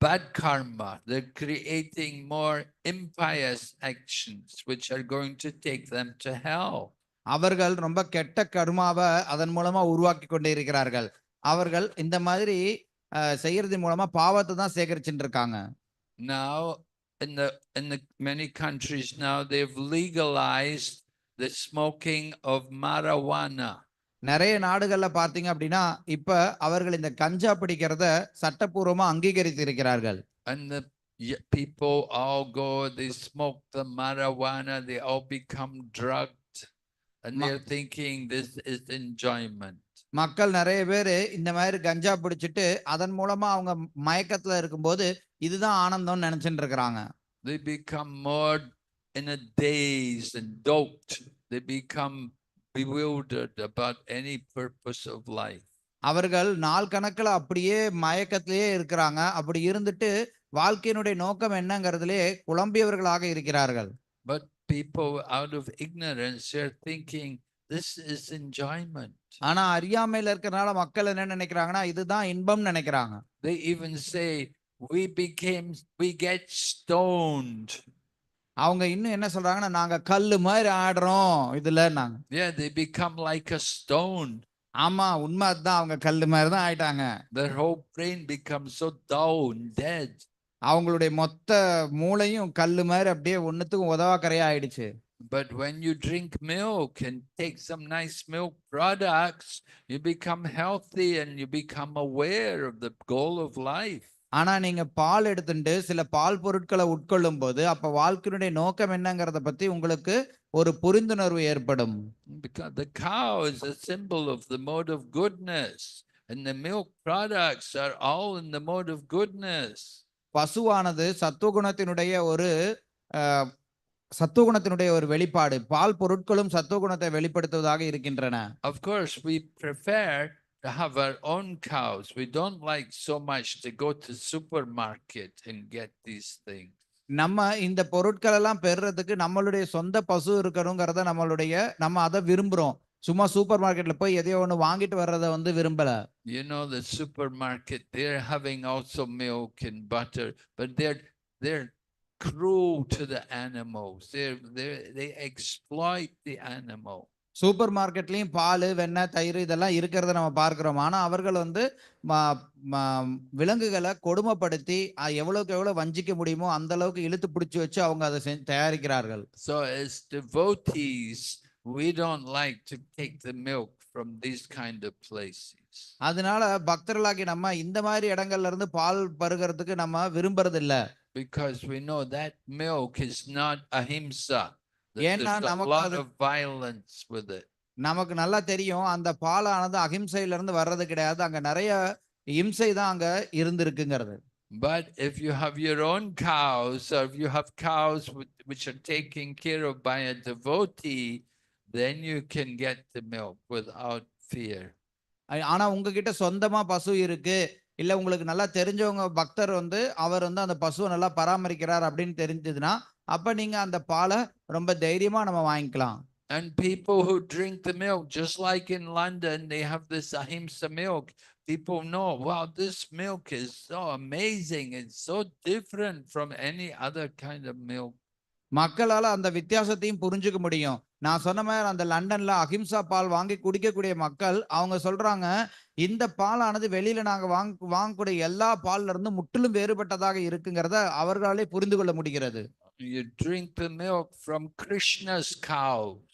bad karma. They're creating more impious actions which are going to take them to hell. அவர்கள் ரொம்ப கெட்ட கர்மாவை அதன் மூலமா உருவாக்கி கொண்டே இருக்கிறார்கள். அவர்கள் இந்த மாதிரி செய்யறதன் மூலமா பாவத்தை தான் சேகரிச்சுட்டு இருக்காங்க. Now in the many countries now they've legalized the smoking of marijuana. நிறைய நாடுகள்ல பாத்தீங்க அப்படின்னா இப்ப அவர்கள் இந்த கஞ்சா பிடிக்கிறத சட்டப்பூர்வமா அங்கீகரித்து இருக்கிறார்கள். And the people all go, they smoke the marijuana, they all become drugged and they're thinking this is enjoyment. மக்கள் நிறைய பேரு இந்த மாதிரி கஞ்சா பிடிச்சிட்டு அதன் மூலமா அவங்க மயக்கத்துல இருக்கும்போது இதுதான் ஆனந்தம் நினைச்சிட்டு இருக்காங்க. They become more in a daze and doped. They become bewildered about any purpose of life. அவர்கள் நாள் கணக்குல அப்படியே மயக்கத்திலேயே இருக்கிறாங்க. அப்படி இருந்துட்டு வாழ்க்கையினுடைய நோக்கம் என்னங்கிறதுலே குழம்பியவர்களாக இருக்கிறார்கள். But people out of ignorance are thinking this is enjoyment. ஆனா அறியாமையில இருக்கறனால மக்கள் என்ன நினைக்கிறாங்கன்னா இதுதான் இன்பம் நினைக்கிறாங்க. They even say we get stoned. அவங்க இன்னும் என்ன சொல்றாங்கன்னா நாங்க கல்லு மாதிரி ஆடுறோம் இதுல நாங்க. Yeah, they become like a stone. ஆமா உண்மை அதுதான், அவங்க கல்லு மாதிரி தான் ஆயிட்டாங்க. Their whole brain becomes so dull and dead. அவங்களுடைய மொத்த மூளையும் கல்லு மாதிரி அப்படியே ஒண்ணுத்துக்கும் உதவாக்கரையா ஆயிடுச்சு. But when you drink milk and take some nice milk products, you become healthy and you become aware of the goal of life. ஆனா நீங்க பால் எடுத்துட்டு சில பால் பொருட்களை உட்கொள்ளும் போது அப்ப வாழ்க்கையினுடைய நோக்கம் என்னங்கறத பத்தி உங்களுக்கு ஒரு புரிந்துணர்வு ஏற்படும். Because the cow is a symbol of the mode of goodness and the milk products are all in the mode of goodness. பசுவானது சத்துவகுணத்தினுடைய ஒரு வெளிப்பாடு. பால் பொருட்களும் சத்துவகுணத்தை வெளிப்படுத்துவதாக இருக்கின்றன. Of course we prefer to have our own cows. We don't like so much to go to supermarket and get these things. நம்ம இந்த பொருட்கள் எல்லாம் பெறுறதுக்கு நம்மளுடைய சொந்த பசு இருக்கணும்ங்கறத நம்ம அதை விரும்புறோம். சும்மா சூப்பர் மார்க்கெட்ல போய் எதையோ ஒண்ணு வாங்கிட்டு வர்றத வந்து விரும்பல. You know, the supermarket, they're having also milk and butter, but they're cruel to the animals. They exploit the animal. Super மார்க்கெட்லயும் பாலு, வெண்ணெய், தயிர் இதெல்லாம் இருக்கிறத நம்ம பார்க்கிறோம். ஆனா அவர்கள் வந்து ம ம விலங்குகள கொடுமைப்படுத்தி எவ்வளவுக்கு எவ்வளவு வஞ்சிக்க முடியுமோ அந்த அளவுக்கு இழுத்து பிடிச்சு வச்சு அவங்க அதை தயாரிக்கிறார்கள். So as devotees, we don't like to take the milk from these kind of places. அதனால பக்தர்களாகி நம்ம இந்த மாதிரி இடங்கள்ல இருந்து பால் பருகிறதுக்கு நம்ம விரும்புறது இல்ல. Because we know that milk is not ahimsa. ஏன்னா There's a நமக்கு lot அது of violence with it. நமக்கு நல்லா தெரியும் அந்த பாலானது அகிம்சையில இருந்து வர்றது கிடையாது. அங்க நிறைய இம்சை தான் அங்க இருந்திருக்குங்கிறது. But if you have your own cows, or if you have cows which are taken care of by a devotee, then you can get the milk without fear. ஆனா உங்ககிட்ட சொந்தமா பசு இருக்கு, இல்ல உங்களுக்கு நல்லா தெரிஞ்சவங்க பக்தர் வந்து அவர் வந்து அந்த பசுவை நல்லா பராமரிக்கிறார் அப்படின்னு தெரிஞ்சதுன்னா அப்ப நீங்க அந்த பாலை ரொம்ப தைரியமா நம்ம வாங்கிக்கலாம். And people who drink the milk, just like in London, they have this ahimsa milk. People know, wow, this milk is so amazing. It's so different from any other kind of milk. மக்களால அந்த வித்தியாசத்தையும் புரிஞ்சுக்க முடியும். நான் சொன்ன மாதிரி அந்த லண்டன்ல அஹிம்சா பால் வாங்கி குடிக்கக்கூடிய மக்கள் அவங்க சொல்றாங்க, இந்த பாலானது வெளியில நாங்க வாங்கக்கூடிய எல்லா பால்ல இருந்து முற்றிலும் வேறுபட்டதாக இருக்குங்கிறத அவர்களாலே புரிந்து கொள்ள முடிகிறது. You drink the milk from Krishna's cows,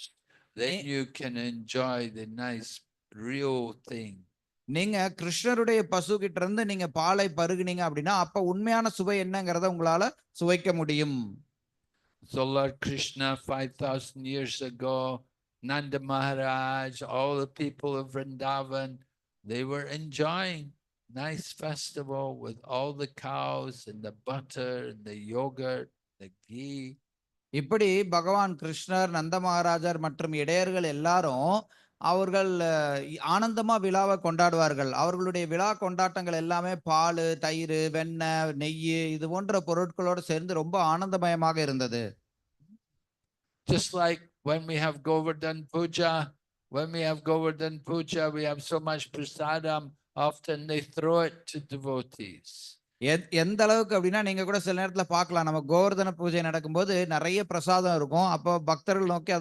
then you can enjoy the nice real thing. நீங்க கிருஷ்ணருடைய பசு கிட்ட இருந்து நீங்க பாலை பருகுனீங்க அப்படின்னா அப்ப உண்மையான சுவை என்னங்கிறத உங்களால சுவைக்க முடியும். So Lord Krishna 5,000 years ago, Nanda Maharaj, all the people of Vrindavan, they were enjoying nice festival with all the cows and the butter and the yogurt, the ghee. இப்படி பகவான் கிருஷ்ணர், நந்த மகாராஜர் மற்றும் இடையர்கள் எல்லாரும் அவர்கள் ஆனந்தமா விழாவை கொண்டாடுவார்கள். அவர்களுடைய விழா கொண்டாட்டங்கள் எல்லாமே பால், தயிர், வெண்ணெய், நெய் இது போன்ற பொருட்களோடு சேர்ந்து ரொம்ப ஆனந்தமயமாக இருந்தது. Just like when we have Govardhan Puja, we have so much prasadam, often they throw it to devotees. எந்த அளவுக்கு அப்படின்னா நீங்க கூட சில நேரத்துல பார்க்கலாம், நம்ம கோவர்தன பூஜை நடக்கும்போது நிறைய பிரசாதம் இருக்கும். அப்போ பக்தர்கள் நோக்கி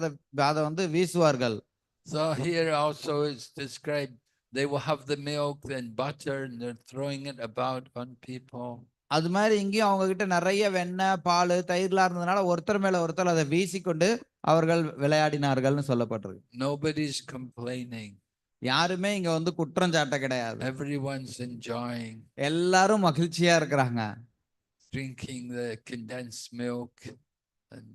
அதை வந்து வீசுவார்கள். So here also it's described, they will have the milk and butter and they're throwing it about on people. அது மாதிரி இங்கேயும் அவங்க கிட்ட நிறைய வெண்ணெய், பால், தயிர்லாம் இருந்ததுனால ஒருத்தர் மேல ஒருத்தர் அதை வீசிக்கொண்டு அவர்கள் விளையாடினார்கள்னு சொல்லப்பட்டிருக்கு. Nobody's complaining. யாருமே இங்க வந்து குற்றம் சாட்ட கிடையாது. Everyone's enjoying. எல்லாரும் மகிழ்ச்சியா இருக்கிறாங்க. Drinking the condensed milk and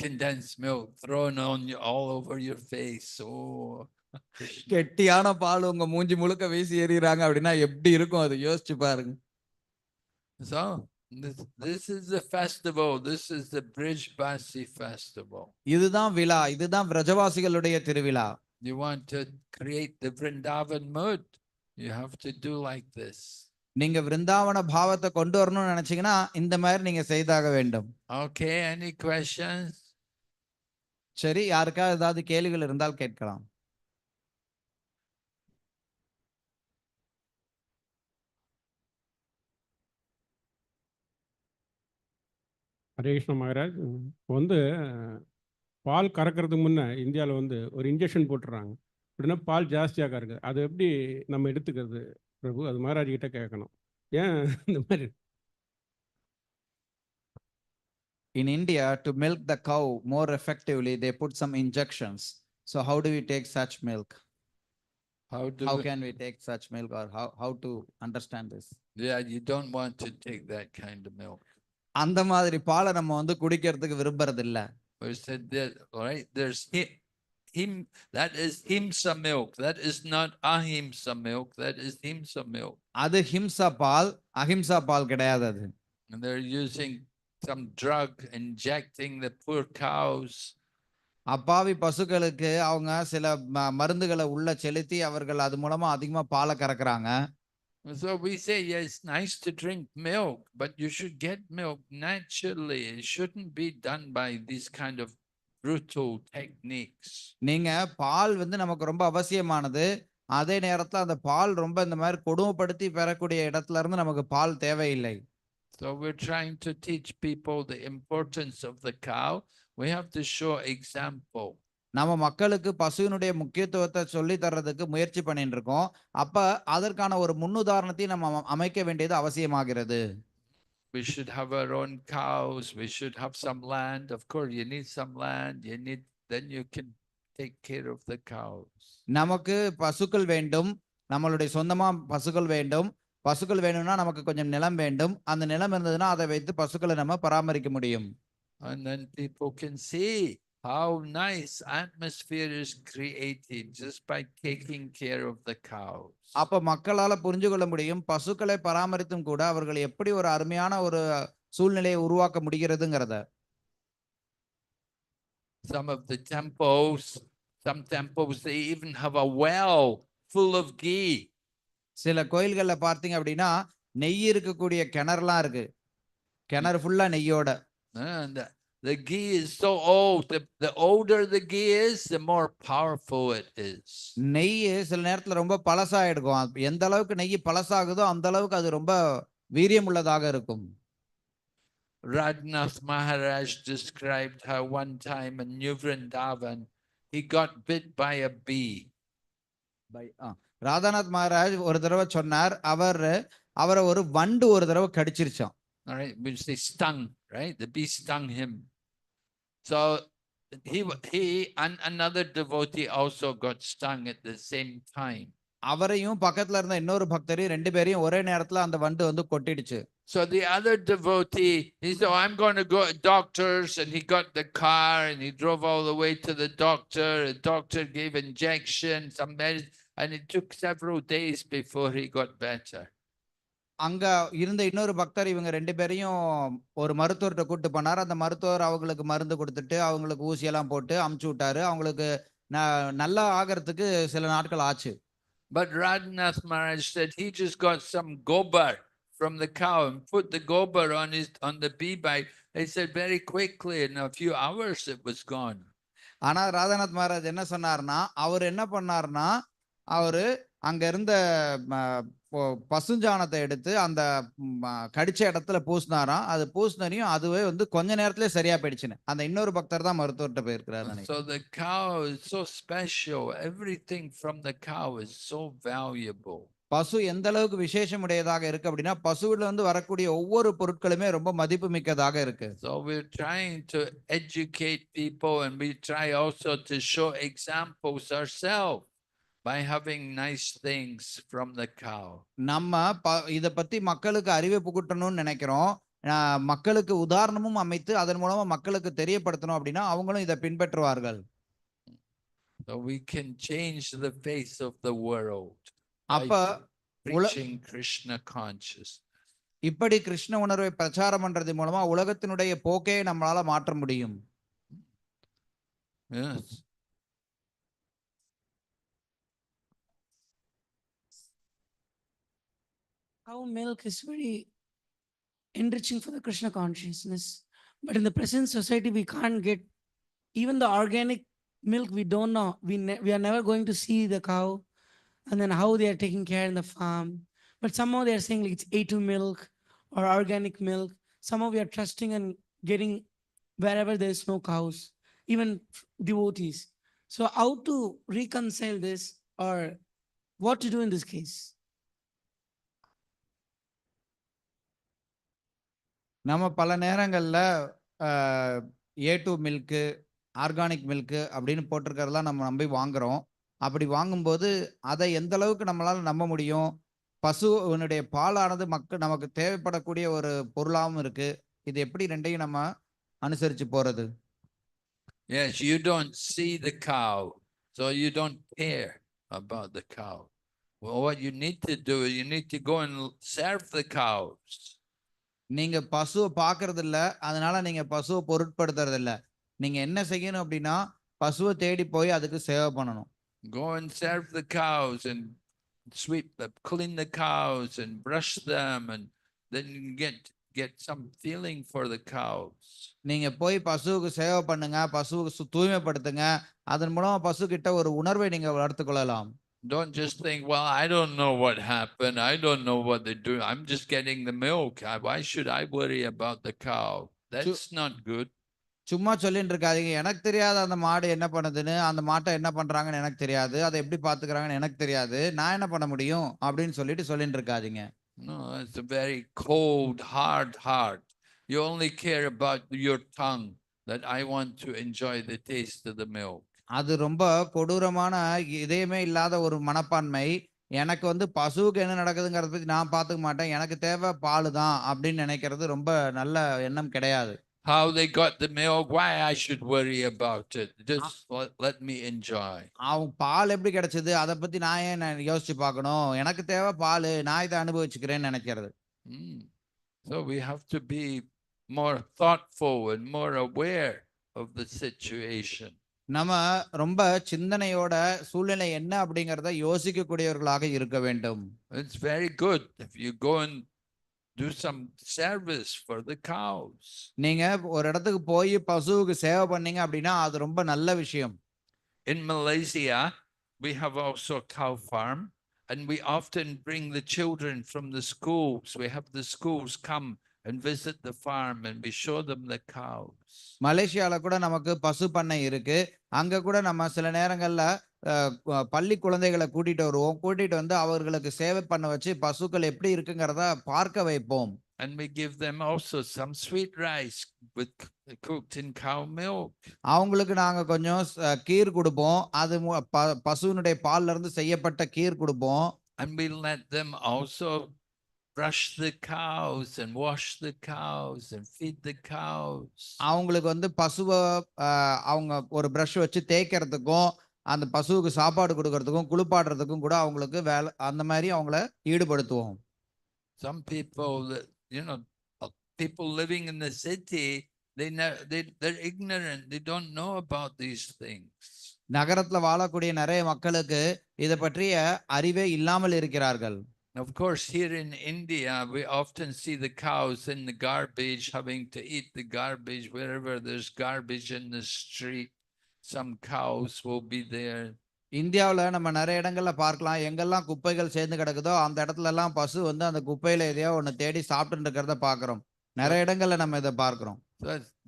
condensed milk thrown on you all over your face. Oh, கெட்டியான பால் உங்க மூஞ்சி முழுக்க வீசி எறிறாங்க அப்படின்னா எப்படி இருக்கும் அது யோசிச்சு பாருங்க. So this is the festival. This is the Brijbasi festival. இதுதான் விழா, இதுதான் பிரஜவாசிகளுடைய திருவிழா. You want to create the Vrindavan mood, you have to do like this. நீங்க விருந்தாவன பாவத்தை கொண்டு வரணும்னு நினைச்சீங்கன்னா இந்த மாதிரி நீங்க செய்தாக வேண்டும். Okay, any questions? சரி, யாருக்காவது ஏதாவது கேள்விகள் இருந்தால் கேட்கலாம். ஹரே கிருஷ்ண மகாராஜ். வந்து பால் கறக்கிறதுக்கு முன்னே இந்தியாவில் வந்து ஒரு இன்ஜெக்ஷன் போட்டுறாங்க. அப்படின்னா பால் ஜாஸ்தியாக இருக்குது. அது எப்படி நம்ம எடுத்துக்கிறது பிரபு? அது மகாராஜ் கிட்ட கேட்கணும். ஏன் இந்த மாதிரி? In India, to milk the cow more effectively, they put some injections. So how do we take such milk? How can we take such milk, or how to understand this? Yeah, you don't want to take that kind of milk. அந்த மாதிரி பாலை நம்ம வந்து குடிக்கிறதுக்கு விரும்புறது இல்ல. We said that, right? There's him, that is himsa milk. That is not ahimsa milk. That is himsa milk. அது ஹிம்சா பால், அஹிம்சா பால் கிடையாது அது. And they're using some drug, injecting the poor cows. அப்பாவி பசுக்களுக்கு அவங்க சில மருந்துகளை உள்ள செலுத்தி அவர்கள் அது மூலமா அதிகமா பாலை கறக்குறாங்க. So we say, yeah, it's nice to drink milk, but you should get milk naturally. It shouldn't be done by these kind of brutal techniques. நீங்க பால் வந்து நமக்கு ரொம்ப அவசியமானது. அதே நேரத்துல அந்த பால் ரொம்ப இந்த மாதிரி கொடுமைப்படுத்தி பெறக்கூடிய இடத்துல இருந்து நமக்கு பால் தேவையில்லை. So we're trying to teach people the importance of the cow. We have to show example. நம்ம மக்களுக்கு பசுவினுடைய முக்கியத்துவத்தை சொல்லி தர்றதுக்கு முயற்சி பண்ணிட்டு இருக்கோம். அப்ப அதற்கான ஒரு முன்னுதாரணத்தையும் நம்ம அமைக்க வேண்டியது அவசியமாகிறது. We should have our own cows. We should have some land. Of course, you need some land. Then you can take care of the cows. நமக்கு பசுக்கள் வேண்டும். நம்மளுடைய சொந்தமா பசுக்கள் வேண்டும். பசுக்கள் வேணும்னா நமக்கு கொஞ்சம் நிலம் வேண்டும். அந்த நிலம் இருந்ததுன்னா அதை வைத்து பசுக்களை நம்ம பராமரிக்க முடியும். And then people can see how nice atmosphere is created just by taking care of the cows. அப்ப மக்களால புரிஞ்சு கொள்ள முடியும் பசுக்களை பராமரித்தும் கூட அவர்கள் எப்படி ஒரு அருமையான ஒரு சூழ்நிலையை உருவாக்க முடிகிறதுங்கிறத. Some temples they even have a well full of ghee. சில கோயில்கள்ல பார்த்தீங்க அப்படின்னா நெய் இருக்கக்கூடிய கிணறுலாம் இருக்கு. கிணறு ஃபுல்லா நெய்யோட. And the ghee is so old. The older the ghee is, the more powerful it is. நெய் சில நேரத்துல ரொம்ப பழசா எடுக்கும். எந்த அளவுக்கு நெய் பழசாகுதோ அந்த அளவுக்கு அது ரொம்ப வீரியம் உள்ளதாக இருக்கும். Radhanath Maharaj described how one time in New Vrindavan he got bit by a bee. Radhanath Maharaj ஒரு தடவை சொன்னார் அவரை ஒரு வண்டு ஒரு தடவை கடிச்சிருச்சான். All right, which they stung, right? The bee stung him. So he and another devotee also got stung at the same time. அவரையும் பக்கத்துல இருந்த இன்னொரு பக்தரையும் ரெண்டு பேரையும் ஒரே நேரத்துல அந்த வண்டு வந்து கொட்டிடுச்சு. So the other devotee, he said, oh, I'm going to go to doctors, and he got the car and he drove all the way to the doctor. The doctor gave injections, some medicine, and it took several days before he got better. அங்க இருந்த இன்னொரு பக்தர் இவங்க ரெண்டு பேரையும் ஒரு மருத்துவர்கிட்ட கூட்டு போனார். அந்த மருத்துவர் அவங்களுக்கு மருந்து கொடுத்துட்டு அவங்களுக்கு ஊசியெல்லாம் போட்டு அமுச்சு விட்டாரு. அவங்களுக்கு நல்லா ஆகிறதுக்கு சில நாட்கள் ஆச்சு. But Radhanath Maharaj said he just got some gobar from the cow and put the gobar on the bee bite. He said very quickly, in a few hours it was gone. ஆனா ராதாநாத் மகாராஜ் என்ன சொன்னார்னா அவர் என்ன பண்ணார்னா அவரு அங்க இருந்த பசுஞ்சாணத்தை எடுத்து அந்த கடிச்ச இடத்துல பூசினாராம். அது பூசினரையும் அதுவே வந்து கொஞ்ச நேரத்திலே சரியா போயிடுச்சுன்னு அந்த இன்னொரு பக்தர் தான் மருத்துவர்கிட்ட போயிருக்கிறாரு. So the cow is so special. Everything from the cow is so valuable. பசு எந்த அளவுக்கு விசேஷமுடையதாக இருக்கு அப்படின்னா பசுவில இருந்து வரக்கூடிய ஒவ்வொரு பொருட்களுமே ரொம்ப மதிப்பு மிக்கதாக இருக்கு. So we're trying to educate people, and we try also to show examples ourselves by having nice things from the cow. நம்ம இத பத்தி மக்களுக்கு அறிவை புகட்டணும்னு நினைக்கிறோம். மக்களுக்கு உதாரணமும் அமைத்து அதன் மூலமா மக்களுக்கு தெரியப்படுத்தணும் அப்படின்னா அவங்களும் இதை பின்பற்றுவார்கள். So we can change the face of the world. அப்ப preaching Krishna consciousness. இப்படி கிருஷ்ண உணர்வை பிரச்சாரம் பண்றது மூலமா உலகத்தினுடைய போக்கே நம்மளால மாற்ற முடியும். Yes. Cow milk is very enriching for the Krishna consciousness, but in the present society we can't get even the organic milk. We don't know. We are never going to see the cow, and then how they are taking care in the farm. But somehow they are saying like it's A2 milk or organic milk. Somehow we are trusting and getting wherever there is no cows, even devotees. So how to reconcile this, or what to do in this case? நம்ம பல நேரங்கள்ல A2 milk, organic milk அப்படின்னு போட்டிருக்கிறதெல்லாம் நம்ம நம்பி வாங்குறோம். அப்படி வாங்கும்போது அதை எந்த அளவுக்கு நம்மளால நம்ப முடியும்? பசுவினுடைய பாலானது நமக்கு தேவைப்படக்கூடிய ஒரு பொருளாகவும் இருக்கு. இது எப்படி ரெண்டையும் நம்ம அனுசரிச்சு போறது? Yes, you don't see the cow, so you don't care about the cow. Well, what you need to do is you need to go and serve the cows. நீங்க பசுவை பார்க்கறது இல்ல, அதனால நீங்க பசுவை பொருட்படுத்துறது இல்ல. நீங்க என்ன செய்யணும் அப்படின்னா பசுவை தேடி போய் அதுக்கு சேவை பண்ணணும். Go and serve the cows and clean the cows and brush them, and then you get get some feeling for the cows. நீங்க போய் பசுவுக்கு சேவை பண்ணுங்க, பசுவுக்கு தூய்மைப்படுத்துங்க. அதன் மூலமா பசு கிட்ட ஒரு உணர்வை நீங்க வளர்த்துக் கொள்ளலாம். Don't just think, well, I don't know what happened. I don't know what they do. I'm just getting the milk. Why should I worry about the cow? That's not good. சும்மா சொல்லிட்டு இருக்காதீங்க. எனக்கு தெரியாது அந்த மாடு என்ன பண்ணுதுன்னு, அந்த மாட்டை என்ன பண்றாங்கன்னு எனக்கு தெரியாது. அதை எப்படி பாத்துக்கிறாங்கன்னு எனக்கு தெரியாது. நான் என்ன பண்ண முடியும் அப்படின்னு சொல்லிட்டு இருக்காதீங்க. No, it's a very cold, hard heart. You only care about your tongue, that I want to enjoy the taste of the milk. அது ரொம்ப கொடூரமான இதயமே இல்லாத ஒரு மனப்பான்மை. எனக்கு வந்து பசுவுக்கு என்ன நடக்குதுங்கிறத பத்தி நான் பாத்துக்க மாட்டேன். எனக்கு தேவை பால் தான் அப்படின்னு நினைக்கிறது ரொம்ப நல்ல எண்ணம் கிடையாது. How they got the milk, why I should worry about it. Just let me enjoy. அவங்க பால் எப்படி கிடைச்சது அதை பத்தி நான் ஏன் யோசிச்சு பார்க்கணும். எனக்கு தேவை பால், நான் இதை அனுபவிச்சுக்கிறேன்னு நினைக்கிறது. So we have to be more thoughtful and more aware of the situation. நம்ம ரொம்ப சிந்தனையோட சூழ்நிலை என்ன அப்படிங்கறத யோசிக்க கூடியவர்களாக இருக்க வேண்டும். It's very good if you go and do some service for the cows. நீங்க ஒரு இடத்துக்கு போய் பசுவுக்கு சேவை பண்ணீங்க அப்படின்னா அது ரொம்ப நல்ல விஷயம். In Malaysia, we have also a cow farm, and we often bring the children from the schools. We have the schools come and visit the farm, and we show them the cows. மலேசியால கூட நமக்கு பசு பண்ணை இருக்கு. அங்க கூட நம்ம சில நேரங்கள்ல பள்ளி குழந்தைகளை கூட்டிட்டு வருவோம். கூட்டிட்டு வந்து அவர்களுக்கு சேவை பண்ண வச்சு பசுக்கள் எப்படி இருக்குங்கிறத பார்க்க வைப்போம். And we give them also some sweet rice with cooked in cow milk. அவங்களுக்கு நாங்க கொஞ்சம் கீர் கொடுப்போம். அது பசுவினுடைய பால்ல இருந்து செய்யப்பட்ட கீர் கொடுப்போம். And we let them also brush the cows and wash the cows and feed the cows. அவங்களுக்கு வந்து பசுவை அவங்க ஒரு பிரஷ் வச்சு தேய்க்கிறதுக்கும் அந்த பசுவுக்கு சாப்பாடு கொடுக்கறதுக்கும் குளிப்பாடுறதுக்கும் கூட அவங்களுக்கு வேலை அந்த மாதிரி அவங்கள ஈடுபடுத்துவோம். Some people, people living in the city, they're ignorant. They don't know about these things. நகரத்துல வாழக்கூடிய நிறைய மக்களுக்கு இதை பற்றிய அறிவே இல்லாமல் இருக்கிறார்கள். Of course, here in India, we often see the cows in the garbage, having to eat the garbage. Wherever there's garbage in the street, some cows will be there. இந்தியாவுல நம்ம நிறைய இடங்கள்ல பார்க்கலாம். எங்கெல்லாம் குப்பைகள் சேர்ந்து கிடக்குதோ அந்த இடத்துல எல்லாம் பசு வந்து அந்த குப்பையில எதையோ ஒண்ணு தேடி சாப்பிட்டு இருக்கிறத பாக்குறோம். நிறைய இடங்கள்ல நம்ம இதை பார்க்கிறோம்.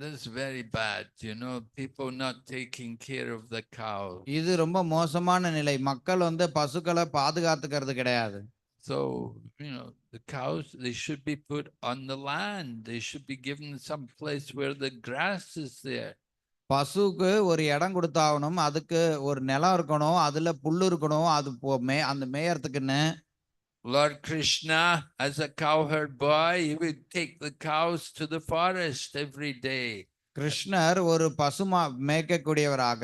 That's very bad, people not taking care of the cow. இது ரொம்ப மோசமான நிலை. மக்கள் வந்து பசுக்களை பாதுகாத்துக்கிறது கிடையாது. So, the cows, they should be put on the land. They should be given some place where the grass is there. பசுக்கு ஒரு இடம் கொடுத்தாகணும். அதுக்கு ஒரு நிலம் இருக்கணும். அதுல புல்லு இருக்கணும். அது அந்த மேயறதுக்குன்னு. Lord Krishna, as a cowherd boy, he would take the cows to the forest every day. கிருஷ்ணர் ஒரு பசு மேய்க்கக்கூடியவராக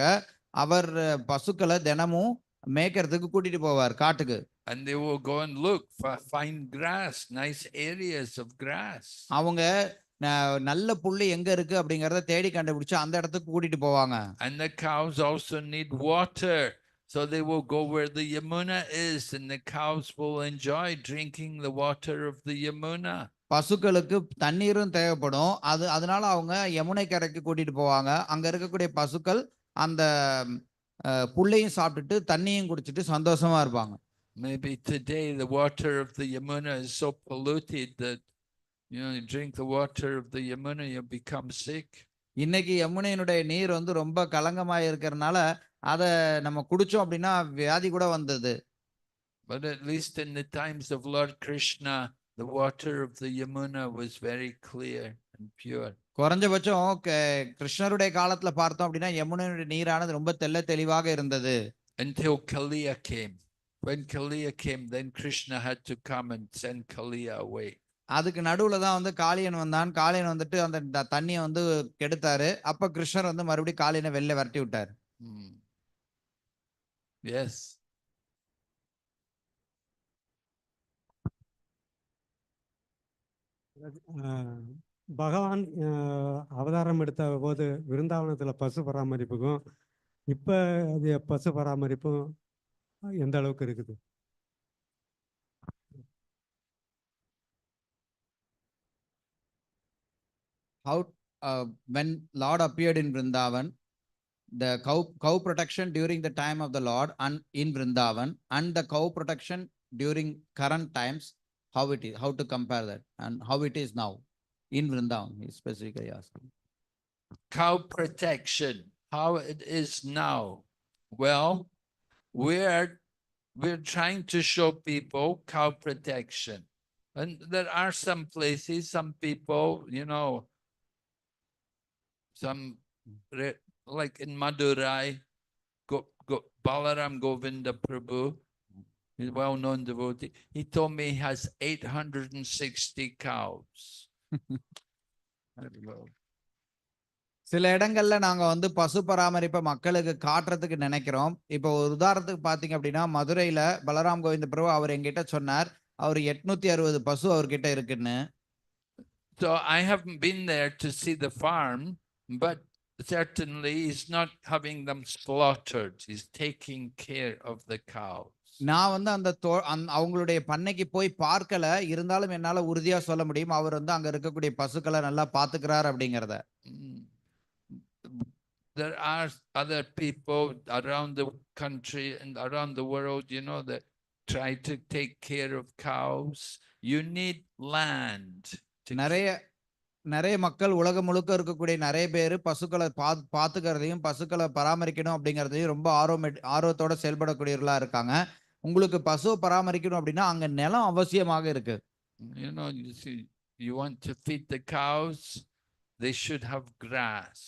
அவர் பசுக்களை தினமும் மேய்க்கிறதுக்கு கூட்டிட்டு போவார் காட்டுக்கு. And they will go and look for fine grass, nice areas of grass. அவங்க நல்ல புல்லு எங்க இருக்கு அப்படிங்கறத தேடி கண்டுபிடிச்சு அந்த இடத்துக்கு கூட்டிட்டு போவாங்க. And the cows also need water, so they will go where the Yamuna is, and the cows will enjoy drinking the water of the Yamuna. பசுக்களுக்கு தண்ணீரும் தேவைப்படும். அதனால அவங்க யமுனை கரைக்கு கூட்டிட்டு போவாங்க. அங்க இருக்கக்கூடிய பசுக்கள் அந்த புல்லையும் சாப்பிட்டுட்டு தண்ணியும் குடிச்சிட்டு சந்தோஷமா இருப்பாங்க. Maybe today the water of the Yamuna is so polluted that you drink the water of the Yamuna, you become sick. இன்னைக்கு யமுனையினுடைய நீர் வந்து ரொம்ப கலங்கமாக இருக்கிறதுனால அத நம்ம குடிச்சோம் அப்படின்னா வியாதி கூட வந்தது. But at least in the times of Lord Krishna, the water of the Yamuna was very clear and pure. குறைஞ்சபட்சம் கிருஷ்ணருடைய காலத்துல பார்த்தோம் அப்படின்னா யமுனையுடைய நீரானது ரொம்ப தெளிவாக இருந்தது. Until Kaliya came. When Kaliya came, then Krishna had to come and send Kaliya away. அதுக்கு நடுவுல தான் வந்து காளியன் வந்தான். காளியன் வந்துட்டு அந்த தண்ணியை வந்து கெடுத்தாரு. அப்ப கிருஷ்ணர் வந்து மறுபடியும் காளியனை வெளில விரட்டி விட்டார். Yes. பகவான் அவதாரம் எடுத்த போது விருந்தாவனத்துல பசு பராமரிப்புக்கும் இப்ப அது பசு பராமரிப்பும் எந்த அளவுக்கு இருக்குது? how when Lord appeared in Vrindavan, the cow protection during the time of the Lord and in Vrindavan, and the cow protection during current times, how it is, how to compare that, and how it is now in Vrindavan, he specifically asking. Cow protection, how it is now. Well, we're trying to show people cow protection. And there are some places, some people, you know, some like in Madurai, Balaram Govinda Prabhu, he's a well-known devotee. He told me he has 860 cows. சில இடங்கள்ல நாங்க வந்து பசு பராமரிப்பை மக்களுக்கு காட்டுறதுக்கு நினைக்கிறோம். இப்போ ஒரு உதாரணத்துக்கு பாத்தீங்க அப்படின்னா, மதுரையில பலராம் கோவிந்த பிரபு அவர் என்கிட்ட சொன்னார், அவர் 860 பசு அவர்கிட்ட இருக்குன்னு. So I haven't been there to see the farm, but certainly he's not having them slaughtered. He's taking care of the cows. நான் வந்து அந்த அவங்களுடைய பண்ணைக்கு போய் பார்க்கல, இருந்தாலும் என்னால உறுதியா சொல்ல முடியும், அவர் வந்து அங்க இருக்கக்கூடிய பசுக்களை நல்லா பாத்துக்கிறார் அப்படிங்கறத. There are other people around the country and around the world, you know, that try to take care of cows. You need land. நிறைய மக்கள் உலகம் முழுக்க இருக்கக்கூடிய நிறைய பேர் பசுக்களை பாத்துக்கிறதையும் பசுக்களை பராமரிக்கணும் அப்படிங்கறதையும் ரொம்ப ஆர்வத்தோட செயல்படக்கூடியவர்களா இருக்காங்க. உங்களுக்கு பசுவை பராமரிக்கணும் அப்படின்னா அங்க நிலம் அவசியமாக இருக்கு. You know, you see, you want to feed the cows, they should have grass.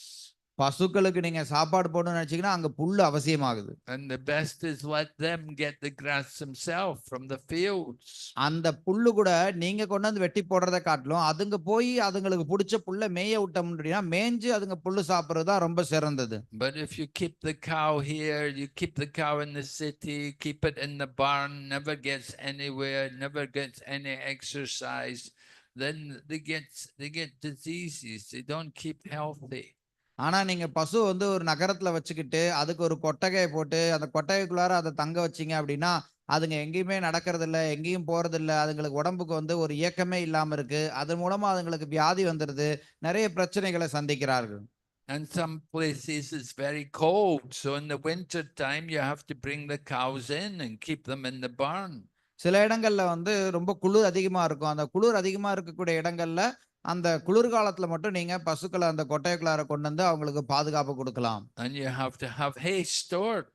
பசுக்களுக்கு நீங்க சாப்பாடு போடணும்னு நினைச்சீங்கன்னா அங்க புல்லு அவசியமாகுது. And the best is let them get the grass themselves from the fields. அந்த புல்லு கூட நீங்க கொண்டு வந்து வெட்டி போடுறத காட்டிலும் அதுங்க போய் அதுங்களுக்கு பிடிச்ச புல்ல மேய விட்டோம் அப்படின்னா மேய்ஞ்சு அதுங்க புல்லு சாப்பிடுறது தான் ரொம்ப சிறந்தது. But if you keep the cow here, you keep the cow in the city, keep it in the barn, never gets anywhere, never gets any exercise, then they get diseases. They don't keep healthy. ஆனா நீங்க பசு வந்து ஒரு நகரத்துல வச்சுக்கிட்டு அதுக்கு ஒரு கொட்டகையை போட்டு அந்த கொட்டகைக்குள்ளார அதை தங்க வச்சீங்க அப்படின்னா அதுங்க எங்கேயுமே நடக்கிறது இல்ல, எங்கேயும் போறது இல்ல, அதுங்களுக்கு உடம்புக்கு வந்து ஒரு இயக்கமே இல்லாம இருக்கு, அது மூலமா அதுங்களுக்கு வியாதி வந்துருது, நிறைய பிரச்சனைகளை சந்திக்கிறார்கள். And some places it's very cold, so in the winter time you have to bring the cows in and keep them in the barn. சில இடங்கள்ல வந்து ரொம்ப குளிர் அதிகமா இருக்கும், அந்த குளிர் அதிகமா இருக்கக்கூடிய இடங்கள்ல அந்த குளிர்காலத்துல மட்டும் நீங்க பசுக்களை அந்த கொட்டைக்குள்ளார கொண்டு வந்து அவங்களுக்கு பாதுகாப்பு கொடுக்கலாம். And you have to have hay stored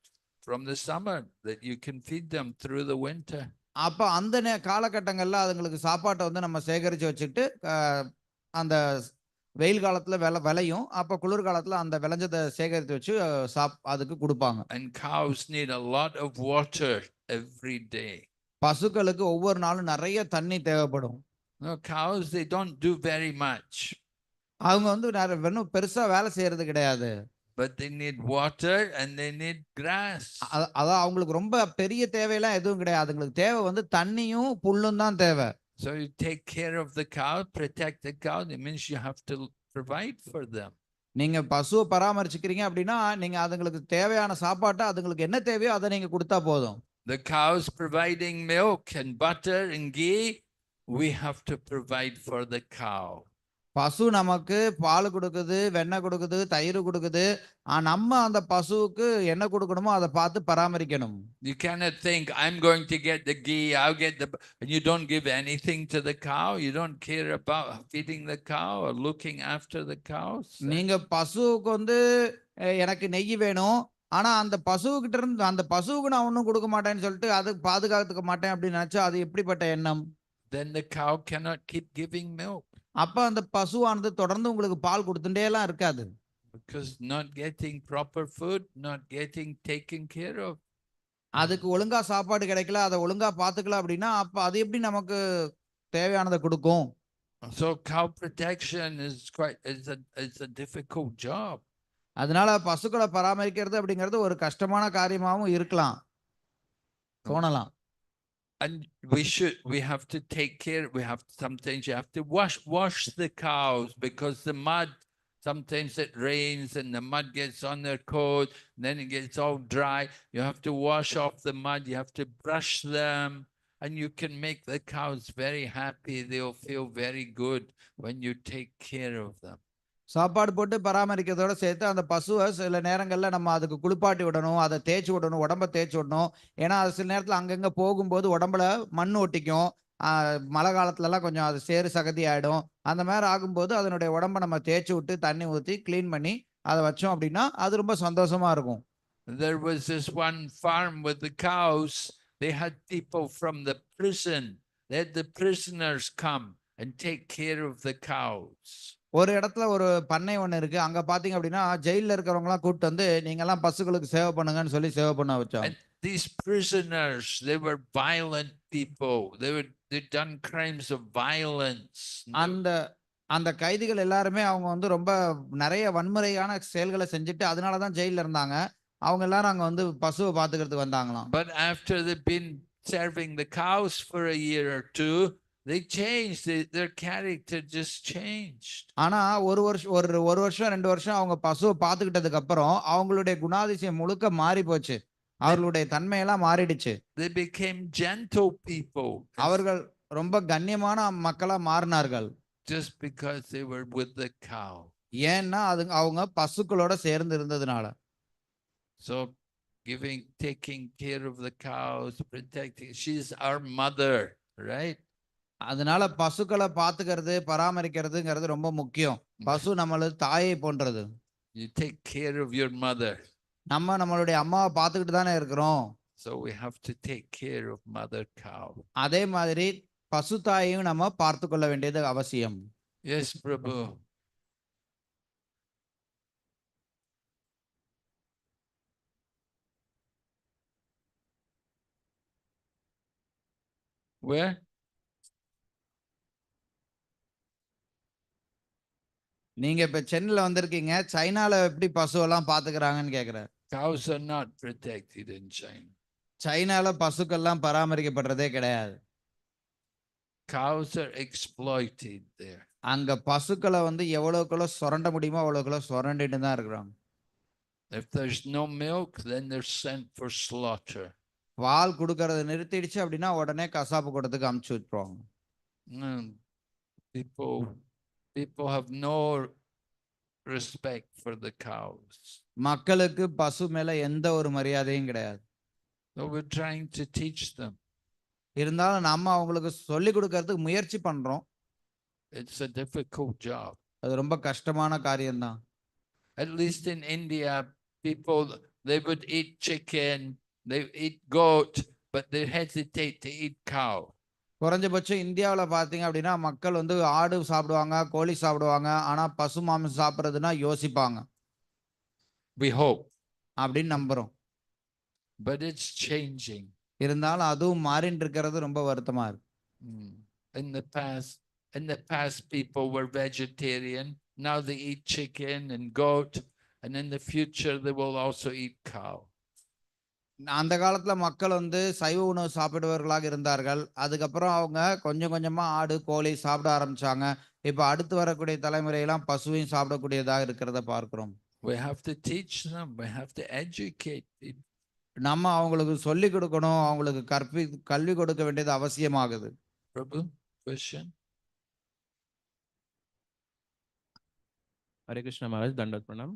from the summer that you can feed them through the winter. அப்ப அந்த காலகட்டங்கள்ல அதுங்களுக்கு சாப்பாட்டை வந்து நம்ம சேகரிச்சு வச்சுட்டு அந்த வெயில் காலத்துல விளையும், அப்ப குளிர்காலத்துல அந்த விளைஞ்சதை சேகரித்து வச்சு அதுக்கு கொடுப்பாங்க. And cows need a lot of water every day. பசுக்களுக்கு ஒவ்வொரு நாளும் நிறைய தண்ணி தேவைப்படும். No, cows, they don't do very much. அவங்க வந்து வெறும் பெருசா வேலை செய்யறது கிடையாது. But they need water and they need grass. அதான் அவங்களுக்கு ரொம்ப பெரிய தேவையெல்லாம் எதுவும் கிடையாது, அதுங்களுக்கு தேவை வந்து தண்ணியும் புல்லும் தான் தேவை. So you take care of the cow, protect the cow, it means you have to provide for them. நீங்க பசுவை பராமரிச்சுக்கிறீங்க அப்படின்னா நீங்க அதுங்களுக்கு தேவையான சாப்பாட்டை அதுங்களுக்கு என்ன தேவையோ அதை நீங்க கொடுத்தா போதும். The cows providing milk and butter and ghee, we have to provide for the cow. பசு நமக்கு பால் கொடுக்குது, வெண்ணெய் கொடுக்குது, தயிர் கொடுக்குது, நம்ம அந்த பசுவுக்கு என்ன கொடுக்கணுமோ அதை பார்த்து பராமரிக்கணும். You cannot think I'm going to get the ghee, I'll get the, and you don't give anything to the cow, you don't care about feeding the cow or looking after the cows. நீங்க பசுவுக்கு வந்து எனக்கு நெய் வேணும், ஆனா அந்த பசுகிட்ட இருந்து அந்த பசுவுக்கு நான் ஒன்றும் கொடுக்க மாட்டேன்னு சொல்லிட்டு அதுக்கு பாதுகாத்துக்க மாட்டேன் அப்படின்னு நினைச்சா அது எப்படிப்பட்ட எண்ணம்? Then the cow cannot keep giving milk. அப்ப அந்த பசுவானது தொடர்ந்து உங்களுக்கு பால் கொடுத்துட்டே எல்லாம் இருக்காது. Because not getting proper food, not getting taken care of. அதுக்கு ஒழுங்கா சாப்பாடு கிடைக்கல, அதை ஒழுங்கா பாத்துக்கல அப்படின்னா அப்ப அது எப்படி நமக்கு தேவையானதை கொடுக்கும்? So cow protection is it's a difficult job. அதனால பசுக்களை பராமரிக்கிறது அப்படிங்கிறது ஒரு கஷ்டமான காரியமாகவும் இருக்கலாம், தோணலாம். And we have to take care. Sometimes you have to wash the cows because the mud, sometimes it rains and the mud gets on their coat, then it gets all dry. You have to wash off the mud, you have to brush them, and you can make the cows very happy. They'll feel very good when you take care of them. சாப்பாடு போட்டு பராமரிக்கிறதோட சேர்த்து அந்த பசுவை சில நேரங்கள்ல நம்ம அதுக்கு குளிப்பாட்டி விடணும், அதை தேய்ச்சி விடணும், உடம்ப தேய்ச்சி விடணும். ஏன்னா அது சில நேரத்துல அங்கங்க போகும்போது உடம்புல மண் ஒட்டிக்கும். மழை காலத்துலலாம் கொஞ்சம் அது சேறு சகதி ஆயிடும். அந்த மாதிரி ஆகும்போது அதனுடைய உடம்ப நம்ம தேய்ச்சி விட்டு தண்ணி ஊத்தி கிளீன் பண்ணி அதை வச்சோம் அப்படின்னா அது ரொம்ப சந்தோஷமா இருக்கும். There was this one farm with the cows. They had people from the prison. They had the prisoners come and take care of the cows. ஒரு இடத்துல ஒரு பண்ணை ஒண்ணு இருக்கு. அங்க பாத்தீங்க அப்படின்னா ஜெயில்ல இருக்கிறவங்கலாம் கூப்பிட்டு வந்து நீங்க எல்லாம் பசுக்களுக்கு சேவை பண்ணுங்கன்னு சொல்லி சேவை பண்ண வச்சாங்க. And these prisoners, they were violent people. They'd done crimes of violence. அந்த அந்த கைதிகள் எல்லாருமே அவங்க வந்து ரொம்ப நிறைய வன்முறையான செயல்களை செஞ்சுட்டு அதனால தான் ஜெயில்ல இருந்தாங்க. அவங்க எல்லாரும் அங்க வந்து பசுவை பாத்துக்கிறதுக்கு வந்தாங்களாம். But after they've been serving the cows for a year or two, they changed. Their character just changed. ஆனா ஒரு வருஷம் 2 வருஷம் அவங்க பசுவை பாத்துக்கிட்டதுக்கு அப்புறம் அவங்களுடைய குணாதிசயம் முழுக்க மாறி போச்சு. அவர்களுடைய தன்மையெல்லாம் மாறிடுச்சு. They became gentle people. அவர்கள் ரொம்ப கண்ணியமான மக்களா மாறினார்கள். Just because they were with the cow. ஏன்னா அவங்க பசுக்களோட சேர்ந்து இருந்ததுனால. So taking care of the cows, protecting, she's our mother, right? அதனால பசுக்களை பாத்துக்கிறது பராமரிக்கிறதுங்கிறது ரொம்ப முக்கியம். பசு நம்மளது தாயை போன்றது. You take care of your mother. நம்மளுடைய அம்மாவை பாத்துக்கிட்டு தானே இருக்கிறோம். So we have to take care of mother cow. அதே மாதிரி பசு தாயையும் நம்ம பார்த்து கொள்ள வேண்டியது அவசியம். Yes, Prabhu. Where? நீங்க இப்ப சென்னையில வந்திருக்கீங்க. சைனால எப்படி பசுவெல்லாம் பாத்துக்கிறாங்கன்னு கேக்குறேன். Cows are not protected in China. சைனால பசுக்கள்லாம் பராமரிக்கப்படுறதே கிடையாது. Cows are exploited there. அங்க பசுக்களை வந்து எவ்வளவுக்குள்ள சுரண்ட முடியுமோ அவ்வளவுக்குள்ள சுரண்டிட்டு தான் இருக்கிறாங்க. If there's no milk, then they're sent for slaughter. பால் கொடுக்கறத நிறுத்திடுச்சு அப்படின்னா உடனே கசாப்பு கூடத்துக்கு அமுச்சு விட்டுருவாங்க. People have no respect for the cows. மக்களுக்கு பசு மேல எந்த ஒரு மரியாதையும் கிடையாது. So we're trying to teach them. இருந்தாலும் நம்ம அவங்களுக்கு சொல்லி கொடுக்கறதுக்கு முயற்சி பண்றோம். It's a difficult job. அது ரொம்ப கஷ்டமான காரியம்தான். At least in India, people, they would eat chicken, they eat goat, but they hesitate to eat cow. குறைஞ்சபட்சம் இந்தியாவுல பாத்தீங்க அப்படின்னா மக்கள் வந்து ஆடு சாப்பிடுவாங்க, கோழி சாப்பிடுவாங்க. ஆனா பசு மாமிசம் சாப்பிடுறதுன்னா யோசிப்பாங்க. We hope. அப்படின்னு நம்புறோம். But it's changing. இருந்தாலும் அதுவும் மாறிட்டு இருக்கிறது ரொம்ப வருத்தமா இருக்கு. In the past people were vegetarian. Now they eat chicken and goat, and in the future they will also eat cow. அந்த காலத்துல மக்கள் வந்து சைவ உணவு சாப்பிடுவர்களாக இருந்தார்கள். அதுக்கப்புறம் அவங்க கொஞ்சம் கொஞ்சமா ஆடு கோழி சாப்பிட ஆரம்பிச்சாங்க. இப்ப அடுத்து வரக்கூடிய தலைமுறையெல்லாம் பசுவையும் சாப்பிடக்கூடியதாக இருக்கிறத பார்க்கிறோம். We have to teach them. We have to educate people. நம்ம அவங்களுக்கு சொல்லி கொடுக்கணும், அவங்களுக்கு கல்வி கொடுக்க வேண்டியது அவசியமாகுது. Prabhu, question? Hare Krishna Maharaj, Dandat Pranam.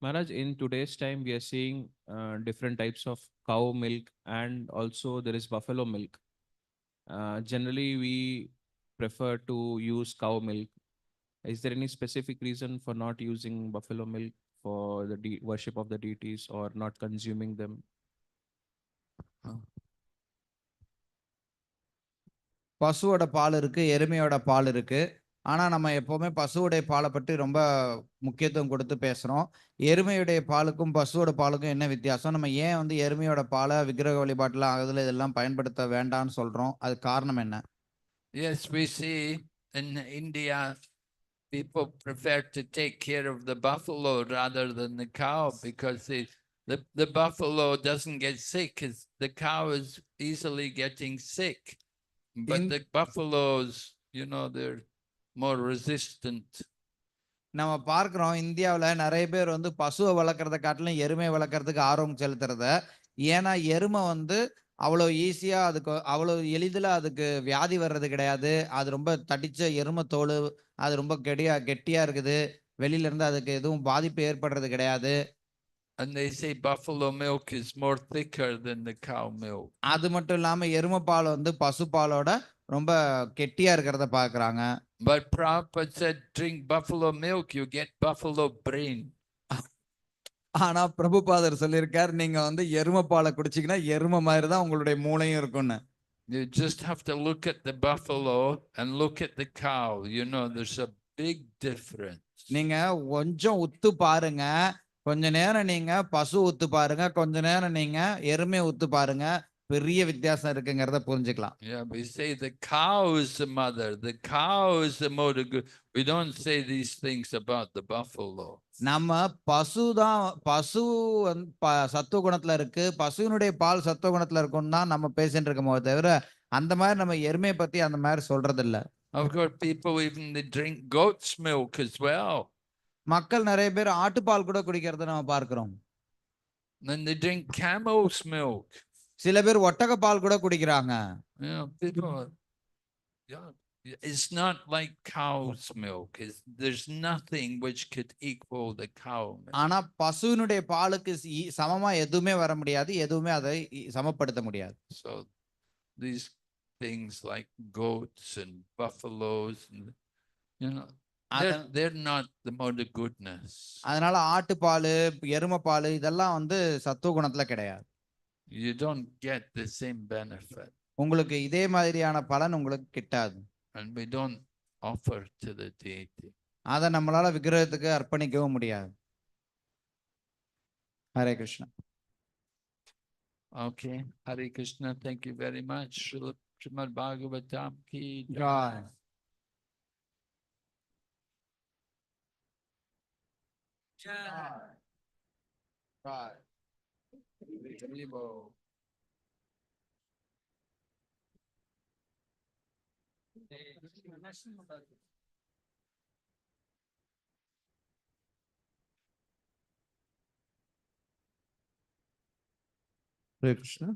Maharaj, in today's time, we are seeing different types of cow milk and also there is buffalo milk. Generally, we prefer to use cow milk. Is there any specific reason for not using buffalo milk for the worship of the deities or not consuming them? பசுவோட பால் இருக்கு, எருமையோட பால் இருக்கு. ஆனா நம்ம எப்பவுமே பசுவுடைய பாலை பற்றி ரொம்ப முக்கியத்துவம் கொடுத்து பேசுறோம். எருமையுடைய பாலுக்கும் பசுவோட பாலுக்கும் என்ன வித்தியாசம்? நம்ம ஏன் வந்து எருமையோட பாலை விக்கிரக வழிபாட்டுல அதுல இதெல்லாம் பயன்படுத்த வேண்டாம்னு சொல்றோம்? அது காரணம் என்ன? Yes, we see in India people prefer to take care of the buffalo rather than the cow because the buffalo doesn't get sick. The cow is easily getting sick, but the buffaloes, they're more resistant. நம்ம பார்க்கிறோம் இந்தியாவுல நிறைய பேர் வந்து பசுவை வளர்க்கறத காட்டிலும் எருமை வளர்க்கறதுக்கு ஆர்வம் செலுத்துறத. ஏன்னா எருமை வந்து அவ்வளவு ஈஸியா அதுக்கு அவ்வளவு எளிதில் அதுக்கு வியாதி வர்றது கிடையாது. அது ரொம்ப தடிச்ச எருமை தோல், அது ரொம்ப கெட்டியா இருக்குது. வெளியில இருந்து அதுக்கு எதுவும் பாதிப்பு ஏற்படுறது கிடையாது. And they say buffalo milk is more thicker than the cow milk. அது மட்டும் இல்லாம எருமைப்பால் வந்து பசுப்பாலோட ரொம்ப கெட்டியா இருக்கிறத பார்க்கறாங்க. But Prabhupada said, drink buffalo milk, you get buffalo brain. ஆனா பிரபுபாதர் சொல்லியிருக்கார், நீங்க வந்து எருமைப்பாலை குடிச்சீங்கன்னா எருமை மாதிரி தான் உங்களுடைய மூளையும் இருக்கும்னு. You just have to look at the buffalo and look at the cow. You know, there's a big difference. நீங்க கொஞ்சம் உத்து பாருங்க, கொஞ்ச நேரம் நீங்க பசு உத்து பாருங்க, கொஞ்ச நேரம் நீங்க எருமை உத்து பாருங்க, பெரிய வித்தியாசம் இருக்குங்கிறத புரிஞ்சுக்கலாம். Yeah, we say the cow is the mother, the cow is the mother. We don't say these things about the buffalo. நம்ம பசு சத்துவ குணத்துல இருக்கு, பசுவினுடைய பால் சத்துவ குணத்துல இருக்குன்னு தான் நம்ம பேசிட்டு இருக்கோமோ தவிர அந்த மாதிரி நம்ம எருமையை பத்தி அந்த மாதிரி சொல்றது இல்ல. Of course, people even they drink goat's milk as well. மக்கள் நிறைய பேர் ஆட்டுப்பால் கூட குடிக்கிறத நம்ம பார்க்கிறோம். Then they drink camel's milk. சில பேர் ஒட்டக பால் கூட குடிக்கிறாங்க. You know, people, yeah, it's not like cow's milk. There's nothing which could equal the cow milk. ஆனா பசுவினுடைய பாலுக்கு சமமா எதுவுமே வர முடியாது, எதுவுமே அதை சமப்படுத்த முடியாது. So these things like goats and buffaloes, and, you know, they're not the mode of goodness. அதனால ஆட்டுப்பால், எருமைப்பால் இதெல்லாம் வந்து சத்துவ குணத்துல கிடையாது. You don't get the same benefit. உங்களுக்கு இதே மாதிரியான பலன் உங்களுக்கு கிட்டாது. And we don't offer to the deity. அதை நம்மளால விக்கிரகத்துக்கு அர்ப்பணிக்கவும் முடியாது. Hare Krishna. Okay, Hare Krishna, thank you very much. Srimad Bhagavatam ki jai. Joy. Joy. Haribo. Hare Krishna.